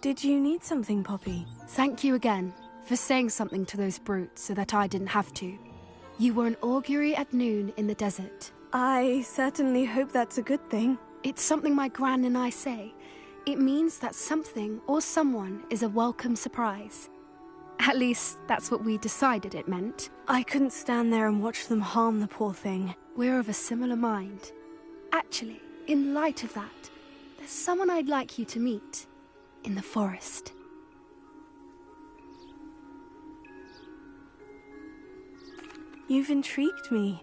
Speaker 3: Did you need something, Poppy?
Speaker 15: Thank you again for saying something to those brutes so that I didn't have to. You were an augury at noon in the desert.
Speaker 3: I certainly hope that's a good thing.
Speaker 15: It's something my gran and I say. It means that something or someone is a welcome surprise. At least, that's what we decided it meant.
Speaker 3: I couldn't stand there and watch them harm the poor thing.
Speaker 15: We're of a similar mind. Actually, in light of that, there's someone I'd like you to meet. In the forest.
Speaker 3: You've intrigued me.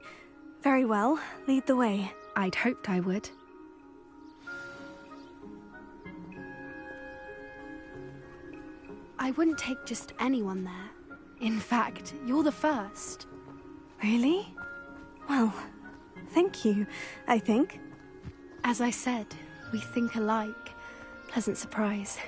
Speaker 3: Very well, lead the way.
Speaker 15: I'd hoped I would. I wouldn't take just anyone there. In fact, you're the first.
Speaker 3: Really? Well, thank you, I think.
Speaker 15: As I said, we think alike. Pleasant surprise.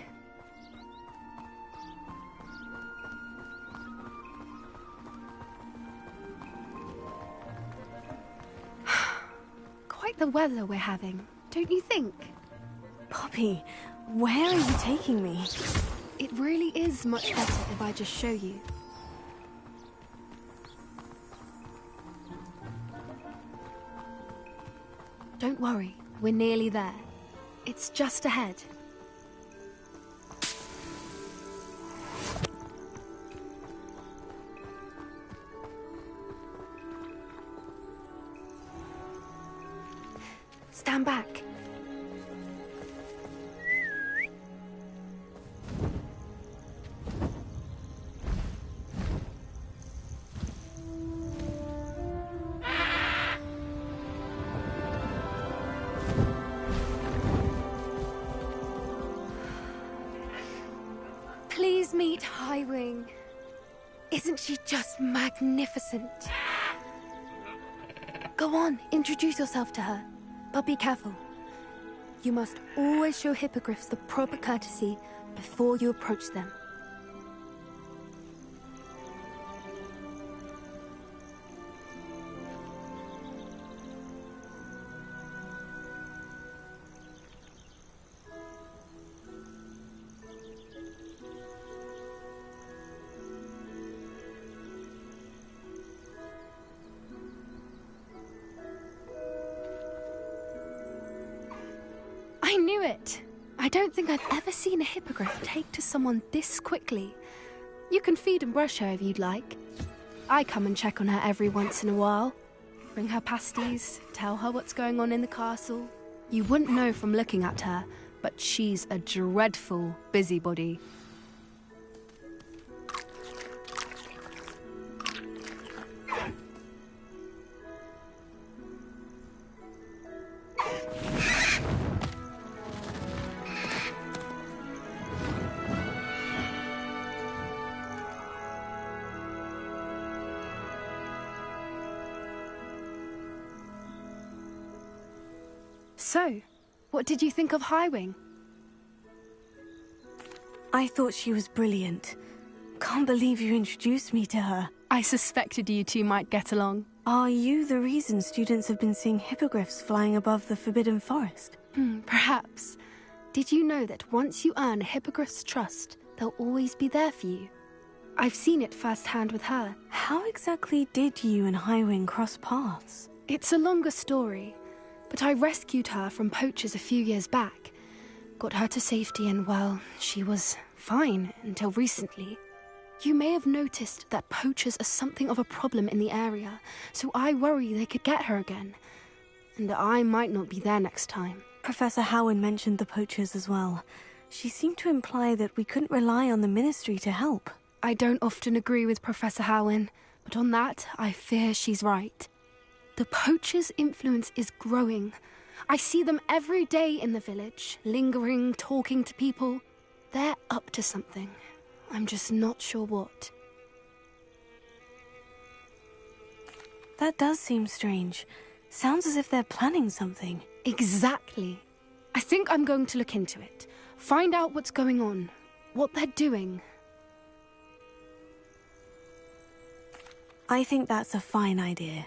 Speaker 15: Quite the weather we're having, don't you think?
Speaker 3: Poppy, where are you taking me?
Speaker 15: It really is much better if I just show you. Don't worry, we're nearly there. It's just ahead. Stand back. Please meet Highwing. Isn't she just magnificent? Go on, introduce yourself to her. But be careful. You must always show hippogriffs the proper courtesy before you approach them. I knew it! I don't think I've ever seen a hippogriff take to someone this quickly. You can feed and brush her if you'd like. I come and check on her every once in a while. Bring her pasties, tell her what's going on in the castle. You wouldn't know from looking at her, but she's a dreadful busybody. So, what did you think of Highwing?
Speaker 3: I thought she was brilliant. Can't believe you introduced me to her.
Speaker 15: I suspected you two might get along.
Speaker 3: Are you the reason students have been seeing hippogriffs flying above the Forbidden Forest?
Speaker 15: Perhaps. Did you know that once you earn a hippogriff's trust, they'll always be there for you? I've seen it firsthand with her.
Speaker 3: How exactly did you and Highwing cross paths?
Speaker 15: It's a longer story, but I rescued her from poachers a few years back. Got her to safety and, well, she was fine until recently. You may have noticed that poachers are something of a problem in the area, so I worry they could get her again. And I might not be there next time.
Speaker 3: Professor Howin mentioned the poachers as well. She seemed to imply that we couldn't rely on the Ministry to help.
Speaker 15: I don't often agree with Professor Howin, but on that, I fear she's right. The poachers' influence is growing. I see them every day in the village, lingering, talking to people. They're up to something. I'm just not sure what.
Speaker 3: That does seem strange. Sounds as if they're planning something.
Speaker 15: Exactly. I think I'm going to look into it. Find out what's going on. What they're doing.
Speaker 3: I think that's a fine idea.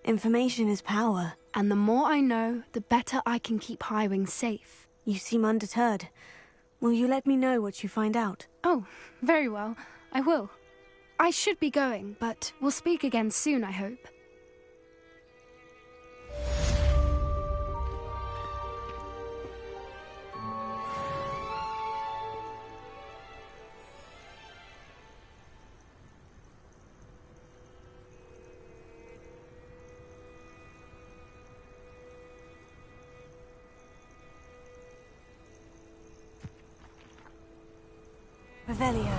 Speaker 3: Information is power.
Speaker 15: And the more I know, the better I can keep Highwing safe.
Speaker 3: You seem undeterred. Will you let me know what you find out?
Speaker 15: Oh, very well. I will. I should be going, but we'll speak again soon, I hope.
Speaker 3: Revelio.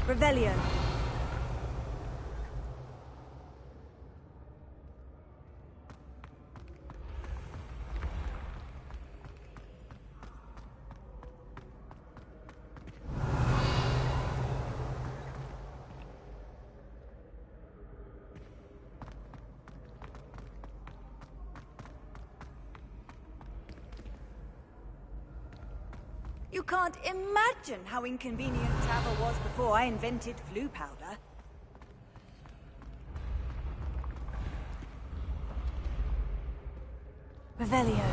Speaker 3: Revelio.
Speaker 7: You can't imagine how inconvenient travel was before I invented flu powder.
Speaker 3: Revelio.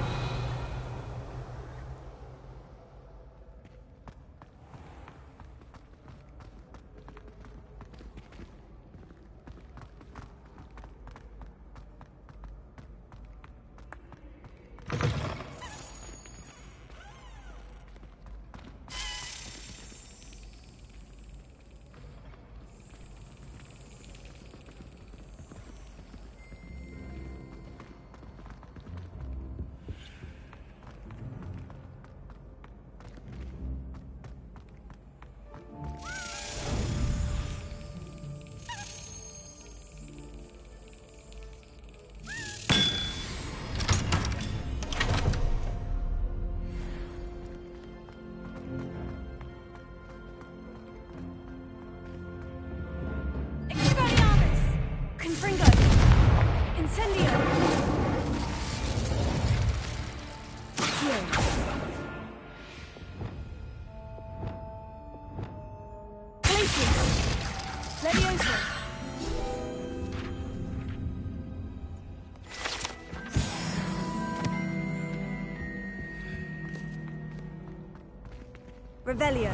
Speaker 7: Revelio.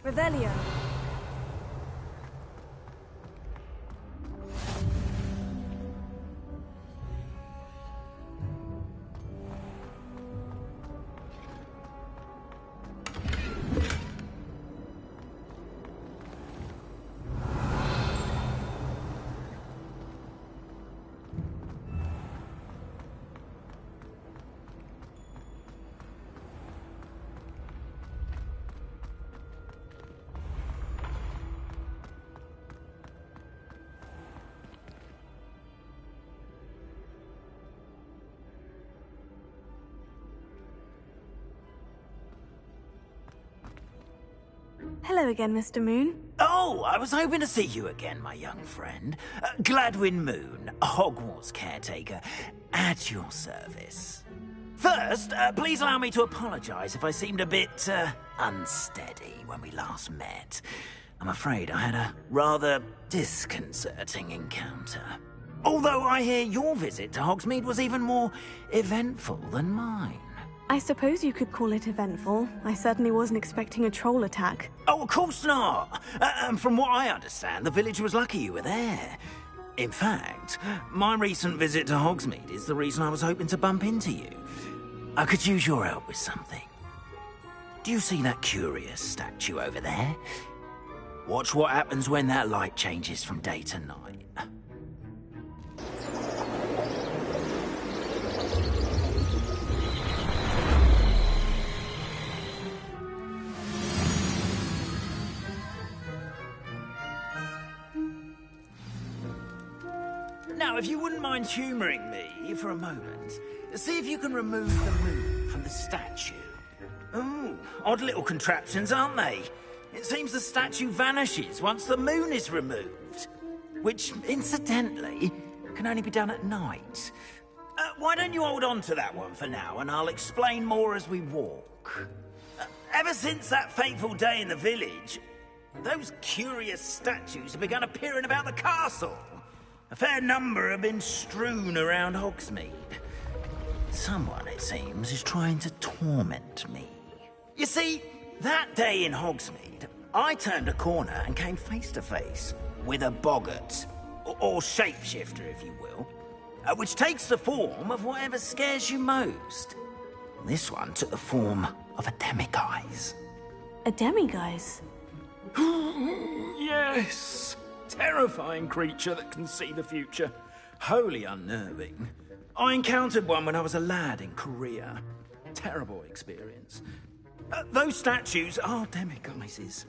Speaker 7: Revelio.
Speaker 3: Hello again, Mr. Moon.
Speaker 8: Oh, I was hoping to see you again, my young friend. Gladwin Moon, Hogwarts caretaker, at your service. First, please allow me to apologize if I seemed a bit, unsteady when we last met. I'm afraid I had a rather disconcerting encounter. Although I hear your visit to Hogsmeade was even more eventful than mine.
Speaker 3: I suppose you could call it eventful. I certainly wasn't expecting a troll attack.
Speaker 8: Oh, of course not. From what I understand, the village was lucky you were there. In fact, my recent visit to Hogsmeade is the reason I was hoping to bump into you. I could use your help with something. Do you see that curious statue over there? Watch what happens when that light changes from day to night. Now, if you wouldn't mind humouring me for a moment, see if you can remove the moon from the statue. Ooh, odd little contraptions, aren't they? It seems the statue vanishes once the moon is removed. Which, incidentally, can only be done at night. Why don't you hold on to that one for now, and I'll explain more as we walk. Ever since that fateful day in the village, those curious statues have begun appearing about the castle. A fair number have been strewn around Hogsmeade. Someone, it seems, is trying to torment me. You see, that day in Hogsmeade, I turned a corner and came face to face with a boggart, or shapeshifter, if you will, which takes the form of whatever scares you most. This one took the form of a demiguise.
Speaker 3: A demiguise?
Speaker 8: Yes! Terrifying creature that can see the future. Wholly unnerving. I encountered one when I was a lad in Korea. Terrible experience. Those statues are demiguises.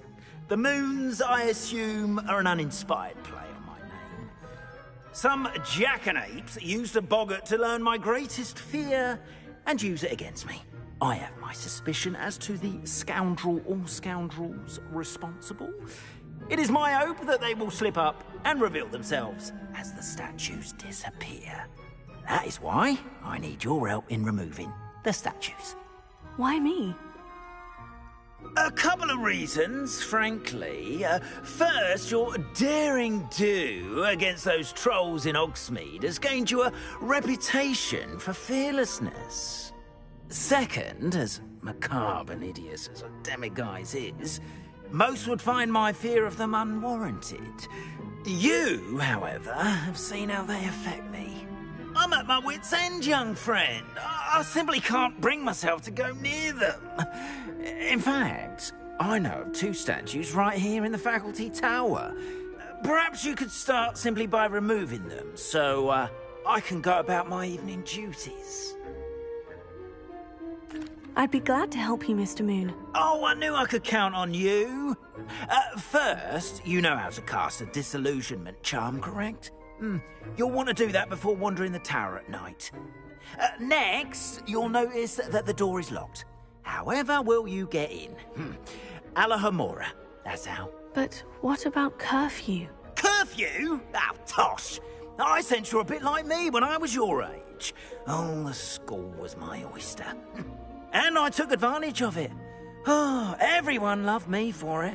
Speaker 8: The moons, I assume, are an uninspired play on my name. Some jackanapes used a boggart to learn my greatest fear and use it against me. I have my suspicion as to the scoundrel or scoundrels responsible. It is my hope that they will slip up and reveal themselves as the statues disappear. That is why I need your help in removing the statues.
Speaker 3: Why me?
Speaker 8: A couple of reasons, frankly. First, your daring do against those trolls in Hogsmeade has gained you a reputation for fearlessness. Second, as macabre and hideous as a demiguise is, most would find my fear of them unwarranted. You, however, have seen how they affect me. I'm at my wit's end, young friend. I simply can't bring myself to go near them. In fact, I know of two statues right here in the faculty tower. Perhaps you could start simply by removing them, so I can go about my evening duties.
Speaker 3: I'd be glad to help you, Mr. Moon.
Speaker 8: Oh, I knew I could count on you. First, you know how to cast a disillusionment charm, correct? You'll want to do that before wandering the tower at night. Next, you'll notice that the door is locked. However will you get in? Alahomora, that's how.
Speaker 3: But what about curfew?
Speaker 8: Curfew? Oh, tosh! I sense you're a bit like me when I was your age. Oh, the school was my oyster. And I took advantage of it. Oh, everyone loved me for it.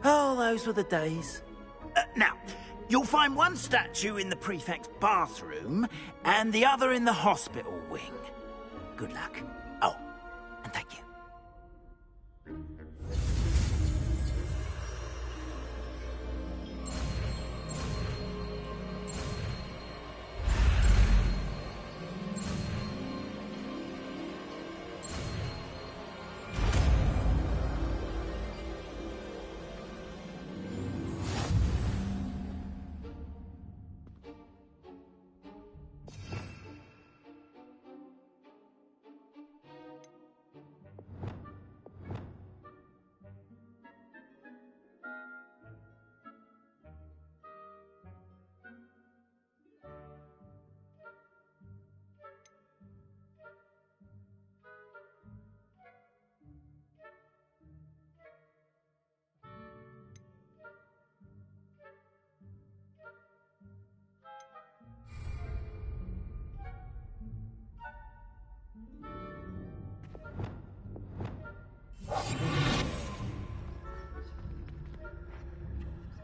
Speaker 8: Oh, those were the days. Now, you'll find one statue in the prefect's bathroom and the other in the hospital wing. Good luck. Oh, and thank you.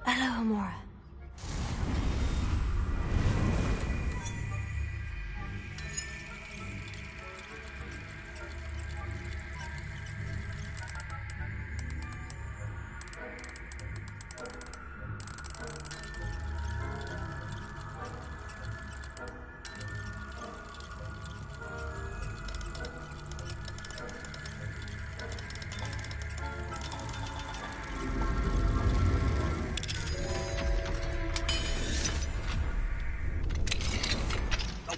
Speaker 3: Alahomora.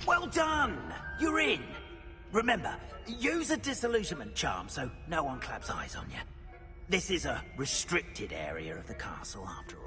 Speaker 8: Well done! You're in. Remember, use a disillusionment charm so no one claps eyes on you. This is a restricted area of the castle, after all.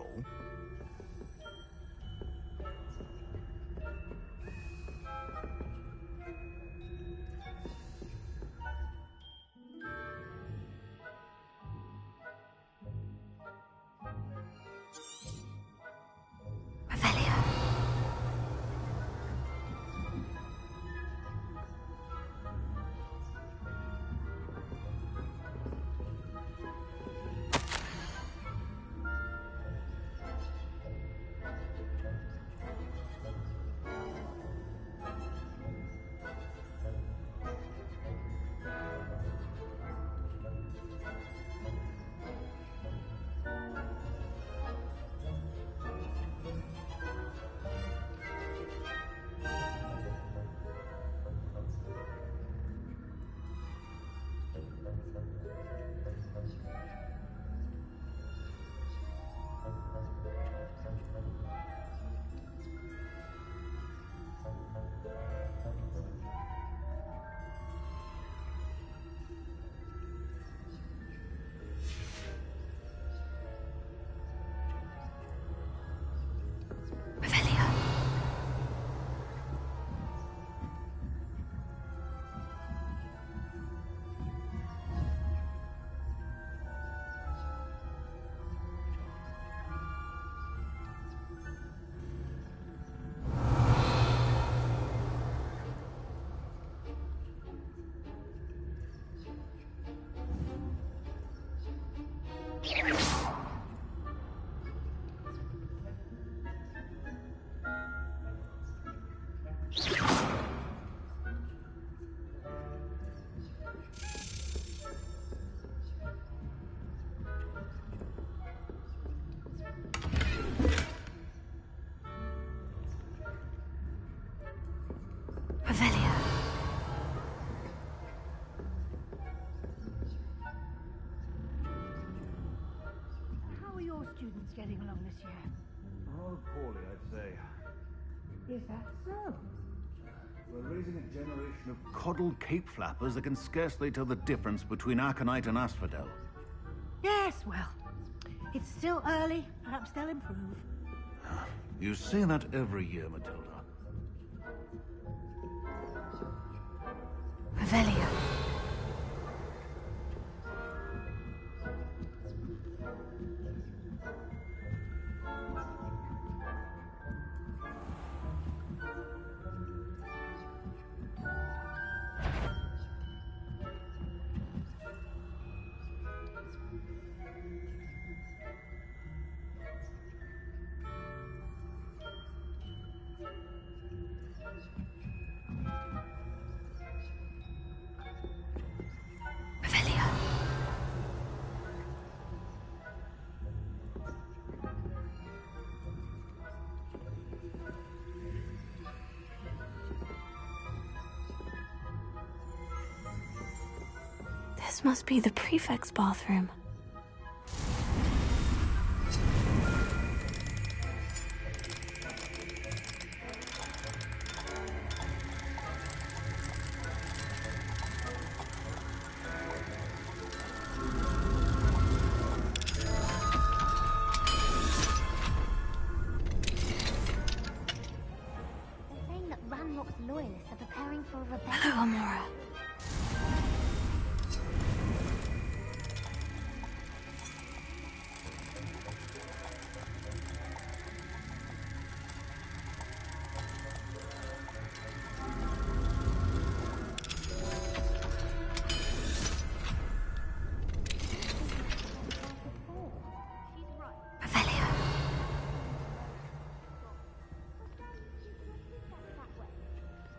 Speaker 17: Students getting along this year?
Speaker 6: Oh, poorly, I'd say.
Speaker 17: Is that so?
Speaker 6: We're raising a generation of coddled cape flappers that can scarcely tell the difference between Aconite and Asphodel.
Speaker 17: Yes, well, it's still early. Perhaps they'll improve.
Speaker 6: You say that every year, Matilda.
Speaker 3: Revelio. This must be the prefect's bathroom.
Speaker 18: They're saying that Ranrock's loyalists are preparing for a rebellion.
Speaker 3: Hello, Amora.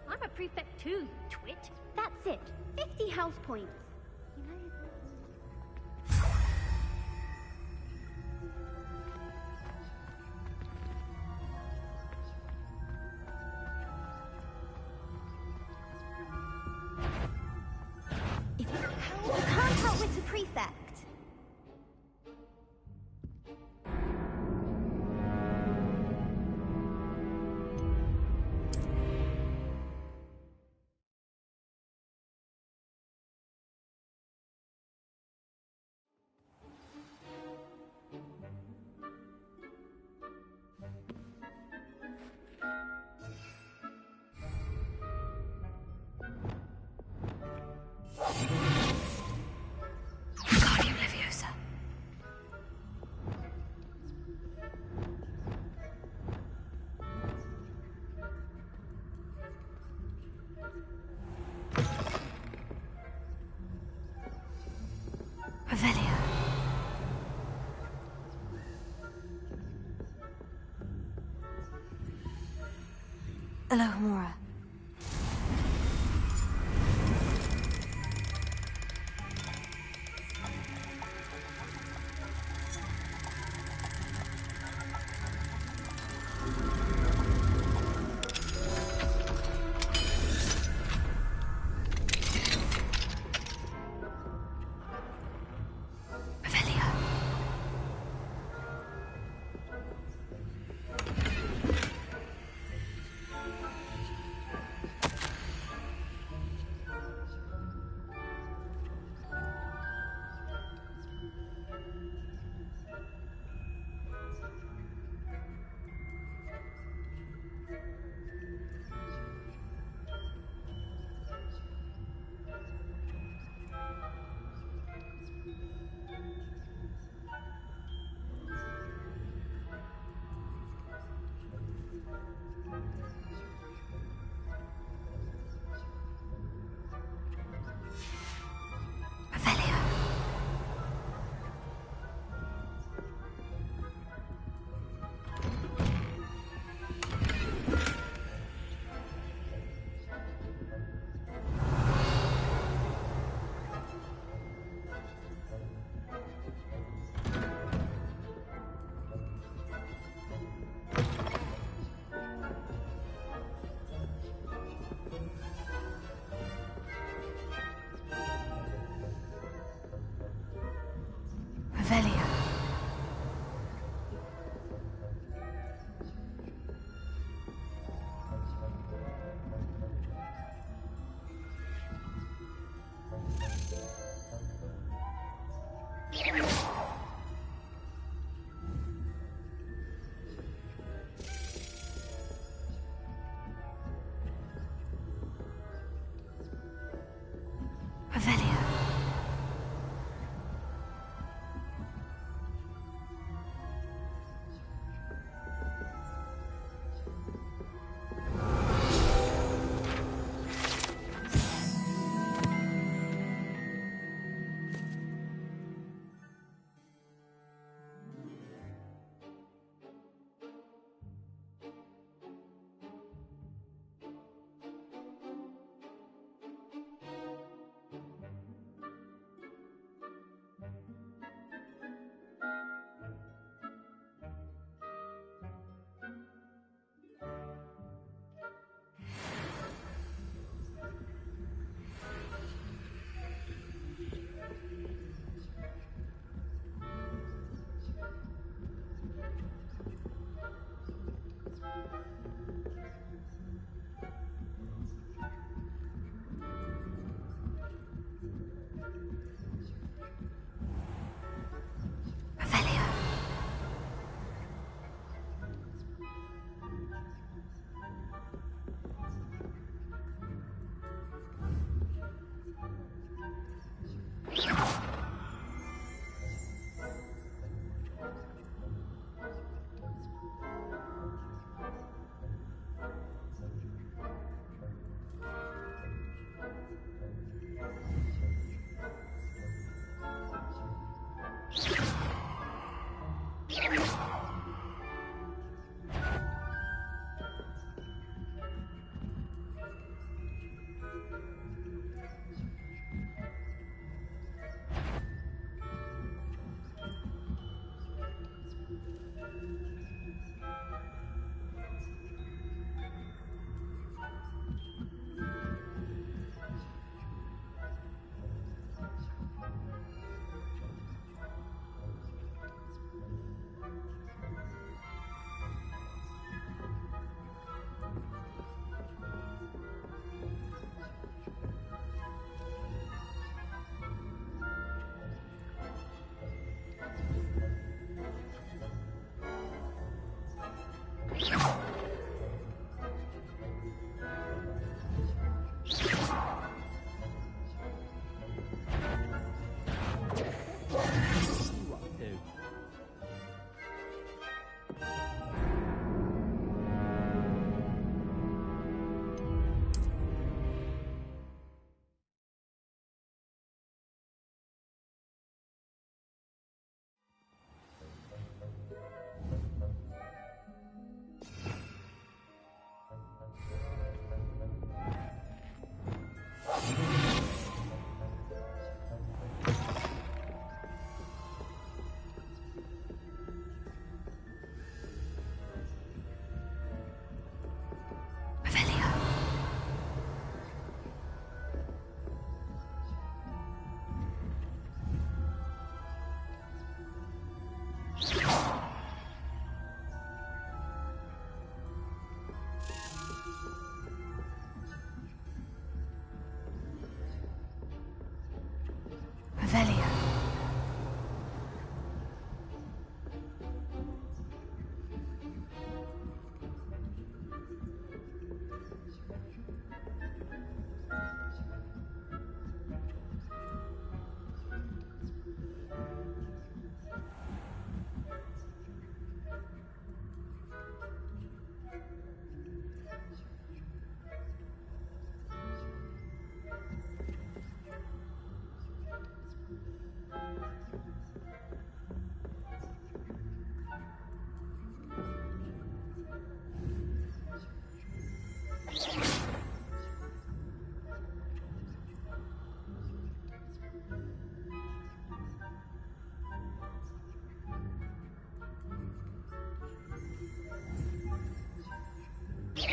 Speaker 18: I'm a prefect too, twit. That's it. 50 house points. You can't outwit a prefect.
Speaker 3: Guardian Leviosa. Revelio. Hello, Amora.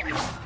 Speaker 3: Revelia.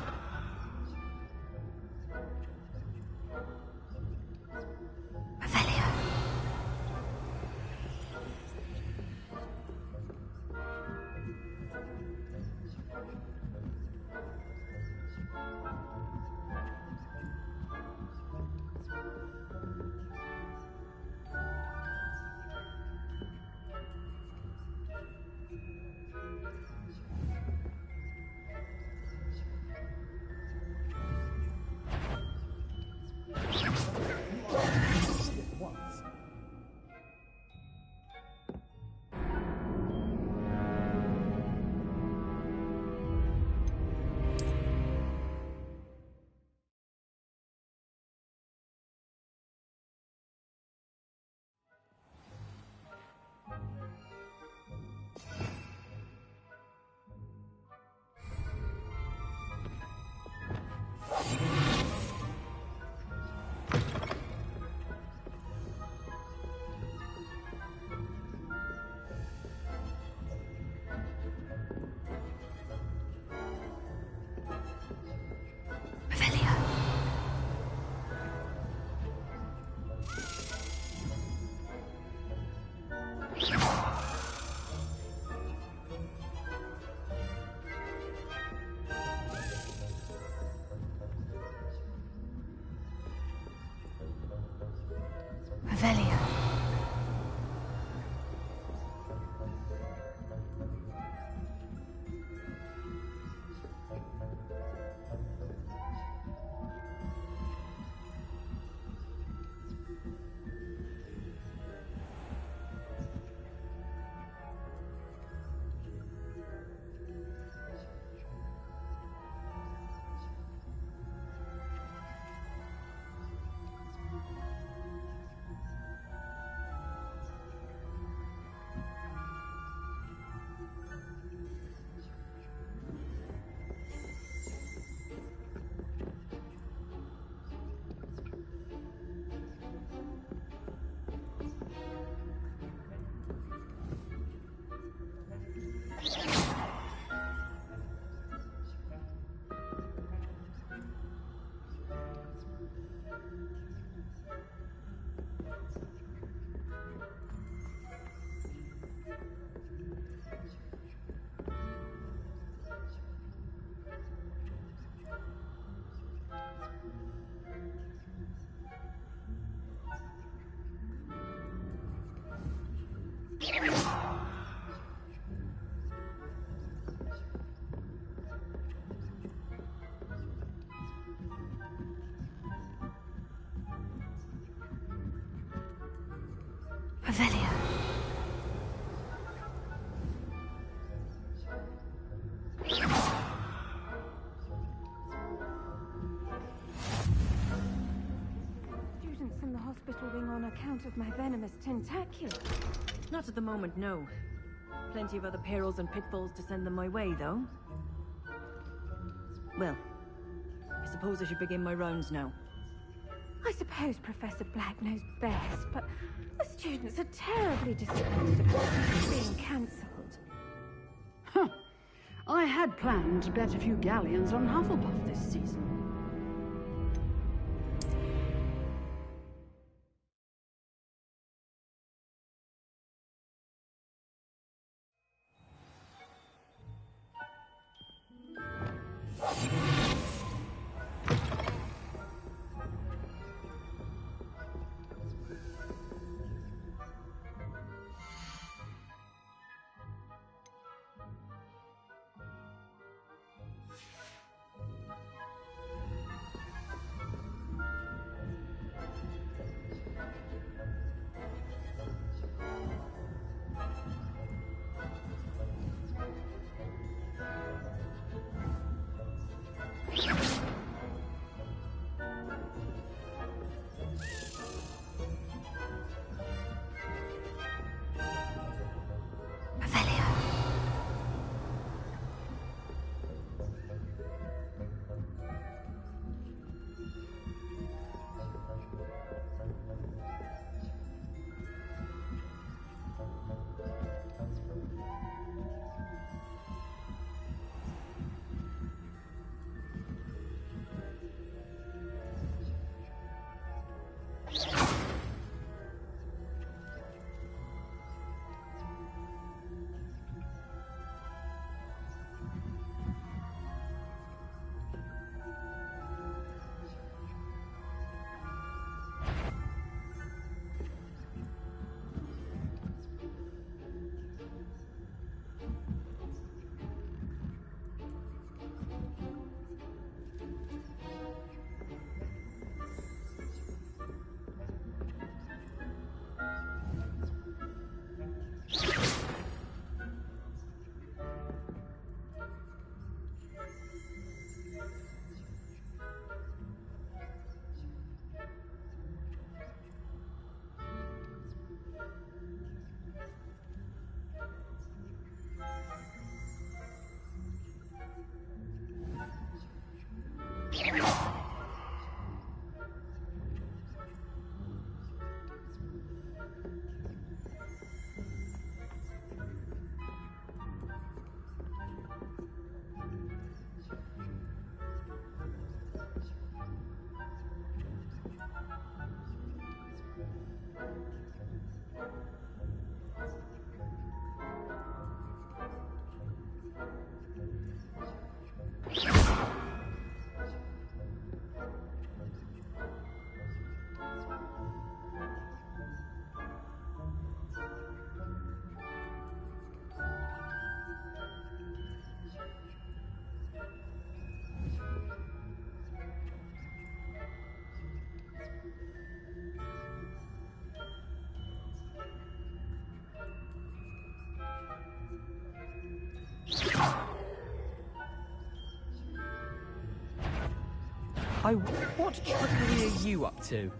Speaker 3: Revelia.
Speaker 19: Students in the hospital wing on account of my venomous tentacula.
Speaker 20: Not at the moment, no. Plenty of other perils and pitfalls to send them my way, though. Well, I suppose I should begin my rounds now.
Speaker 19: I suppose Professor Black knows best, but the students are terribly disappointed about it being cancelled.
Speaker 21: Huh. I had planned to bet a few galleons on Hufflepuff this season.
Speaker 4: What trickery are you up to?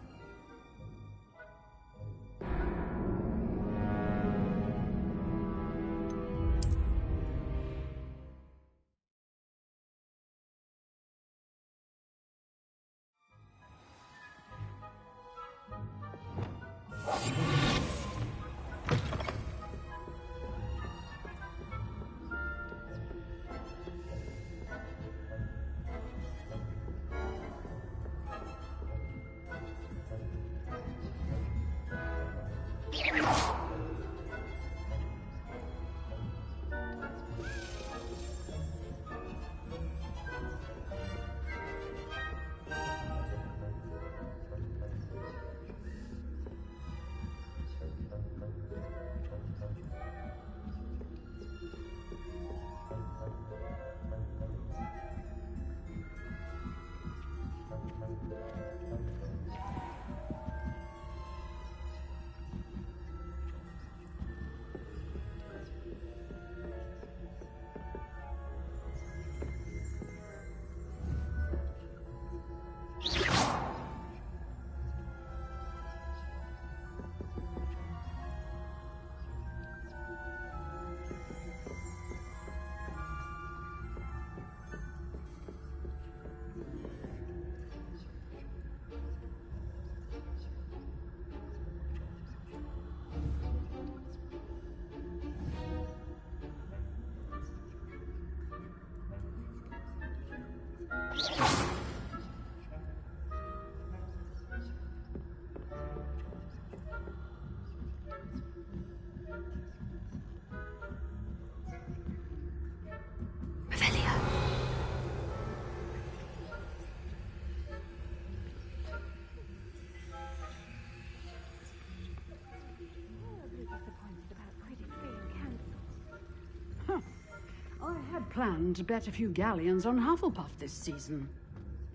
Speaker 21: I had planned to bet a few galleons on Hufflepuff this season.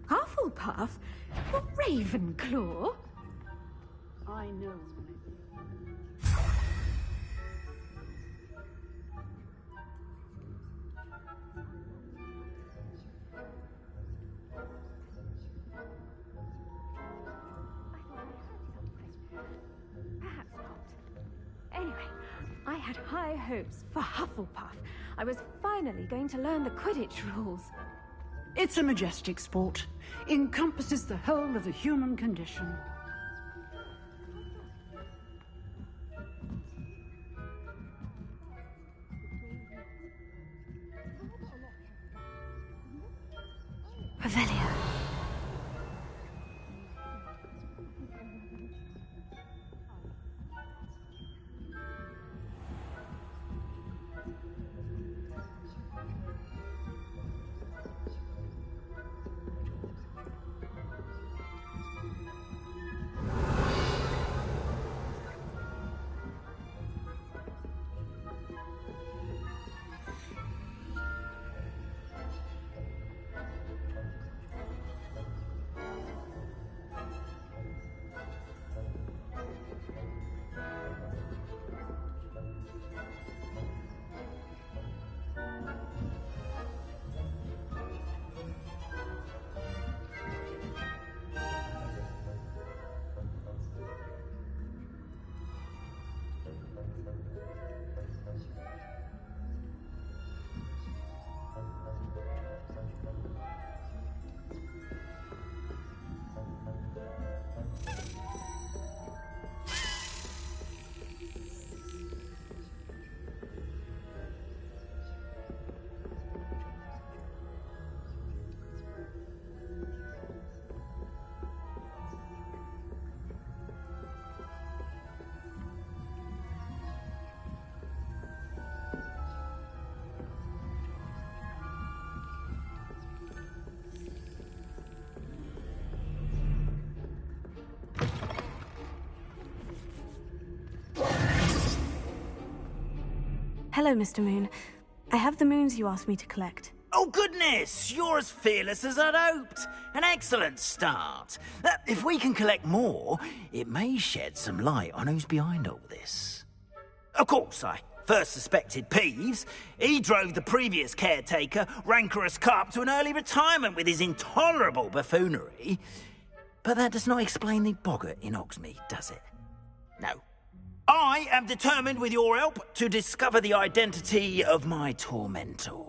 Speaker 19: Hufflepuff? Well, Ravenclaw?
Speaker 21: I know.
Speaker 19: Perhaps not. Anyway, I had high hopes for Hufflepuff. I was finally going to learn the Quidditch rules.
Speaker 21: It's a majestic sport. Encompasses the whole of the human condition.
Speaker 3: Revelio. Hello, Mr. Moon. I have the moons you asked me to collect.
Speaker 8: Oh, goodness! You're as fearless as I'd hoped. An excellent start. If we can collect more, it may shed some light on who's behind all this. Of course, I First suspected Peeves, he drove the previous caretaker, Rancorous Carp, to an early retirement with his intolerable buffoonery. But that does not explain the boggart in Hogsmeade, does it? No. I am determined, with your help, to discover the identity of my tormentor.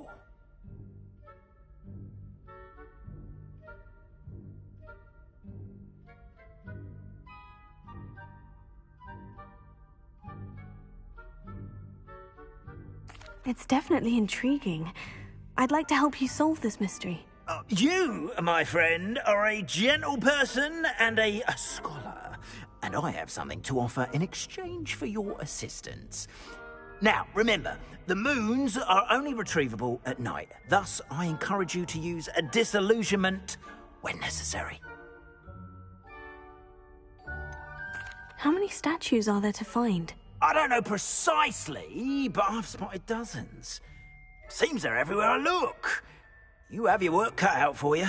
Speaker 3: It's definitely intriguing. I'd like to help you solve this mystery.
Speaker 8: You, my friend, are a gentle person and a scholar, and I have something to offer in exchange for your assistance. Now, remember, the moons are only retrievable at night. Thus, I encourage you to use a disillusionment when necessary.
Speaker 3: How many statues are there to find?
Speaker 8: I don't know precisely, but I've spotted dozens. Seems they're everywhere I look. You have your work cut out for you,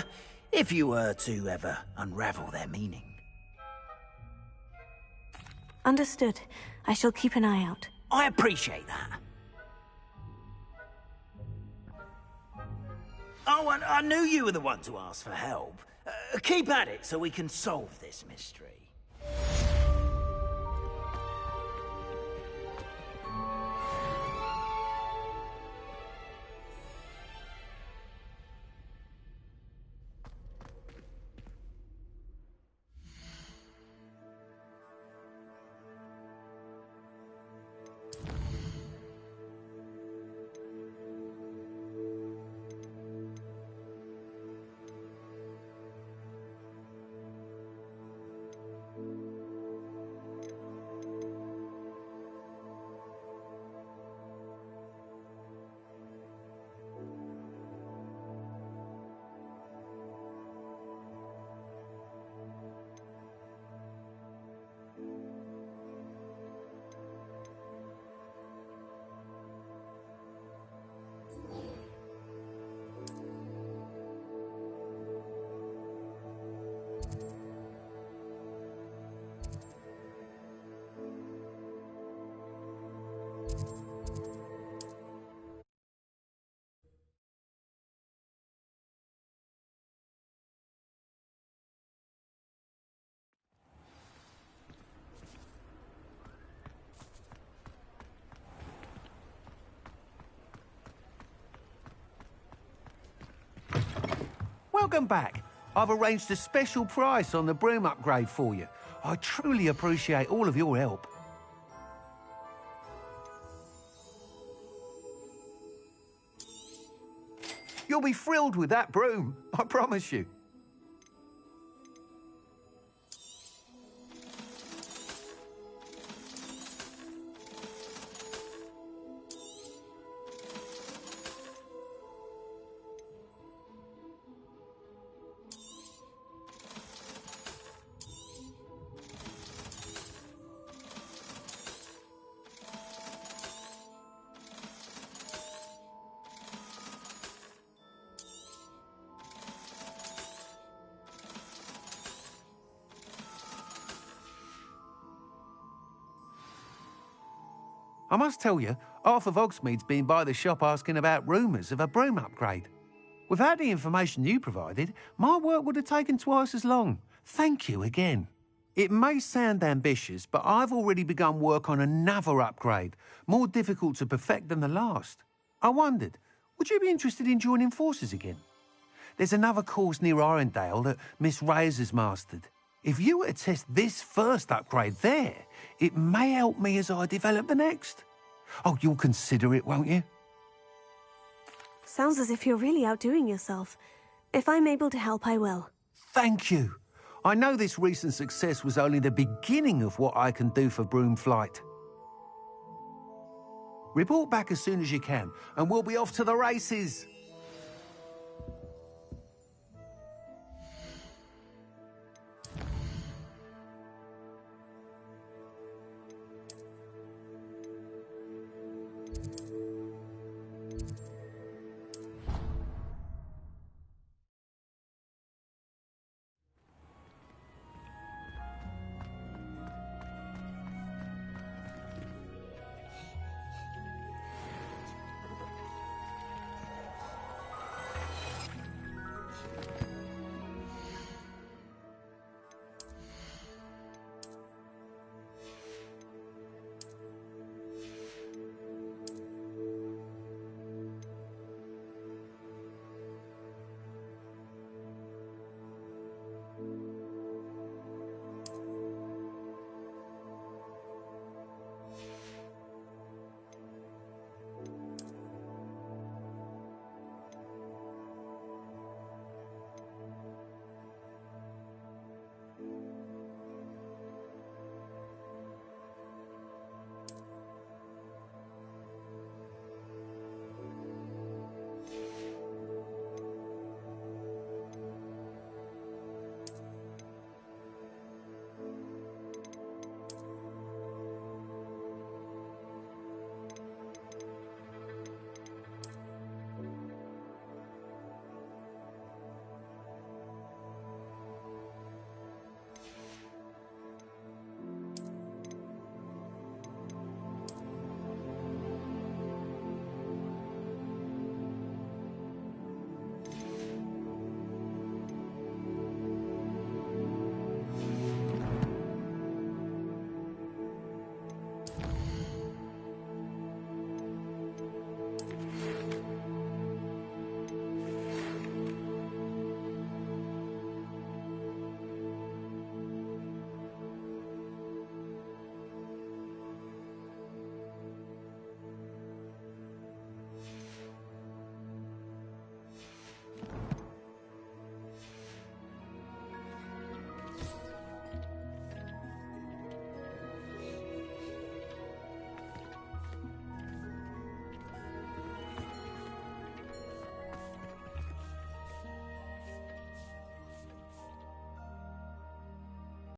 Speaker 8: if you were to ever unravel their meaning.
Speaker 3: Understood. I shall keep an eye out.
Speaker 8: I appreciate that. Oh, and I knew you were the one to ask for help. Keep at it so we can solve this mystery.
Speaker 5: Welcome back. I've arranged a special price on the broom upgrade for you. I truly appreciate all of your help. You'll be thrilled with that broom, I promise you. I must tell you, half of Hogsmeade's been by the shop asking about rumours of a broom upgrade. Without the information you provided, my work would have taken twice as long. Thank you again. It may sound ambitious, but I've already begun work on another upgrade, more difficult to perfect than the last. I wondered, would you be interested in joining forces again? There's another course near Irondale that Miss Reyes has mastered. If you were to test this first upgrade there, it may help me as I develop the next. Oh, you'll consider it, won't you?
Speaker 3: Sounds as if you're really outdoing yourself. If I'm able to help, I will.
Speaker 5: Thank you. I know this recent success was only the beginning of what I can do for broom flight. Report back as soon as you can, and we'll be off to the races.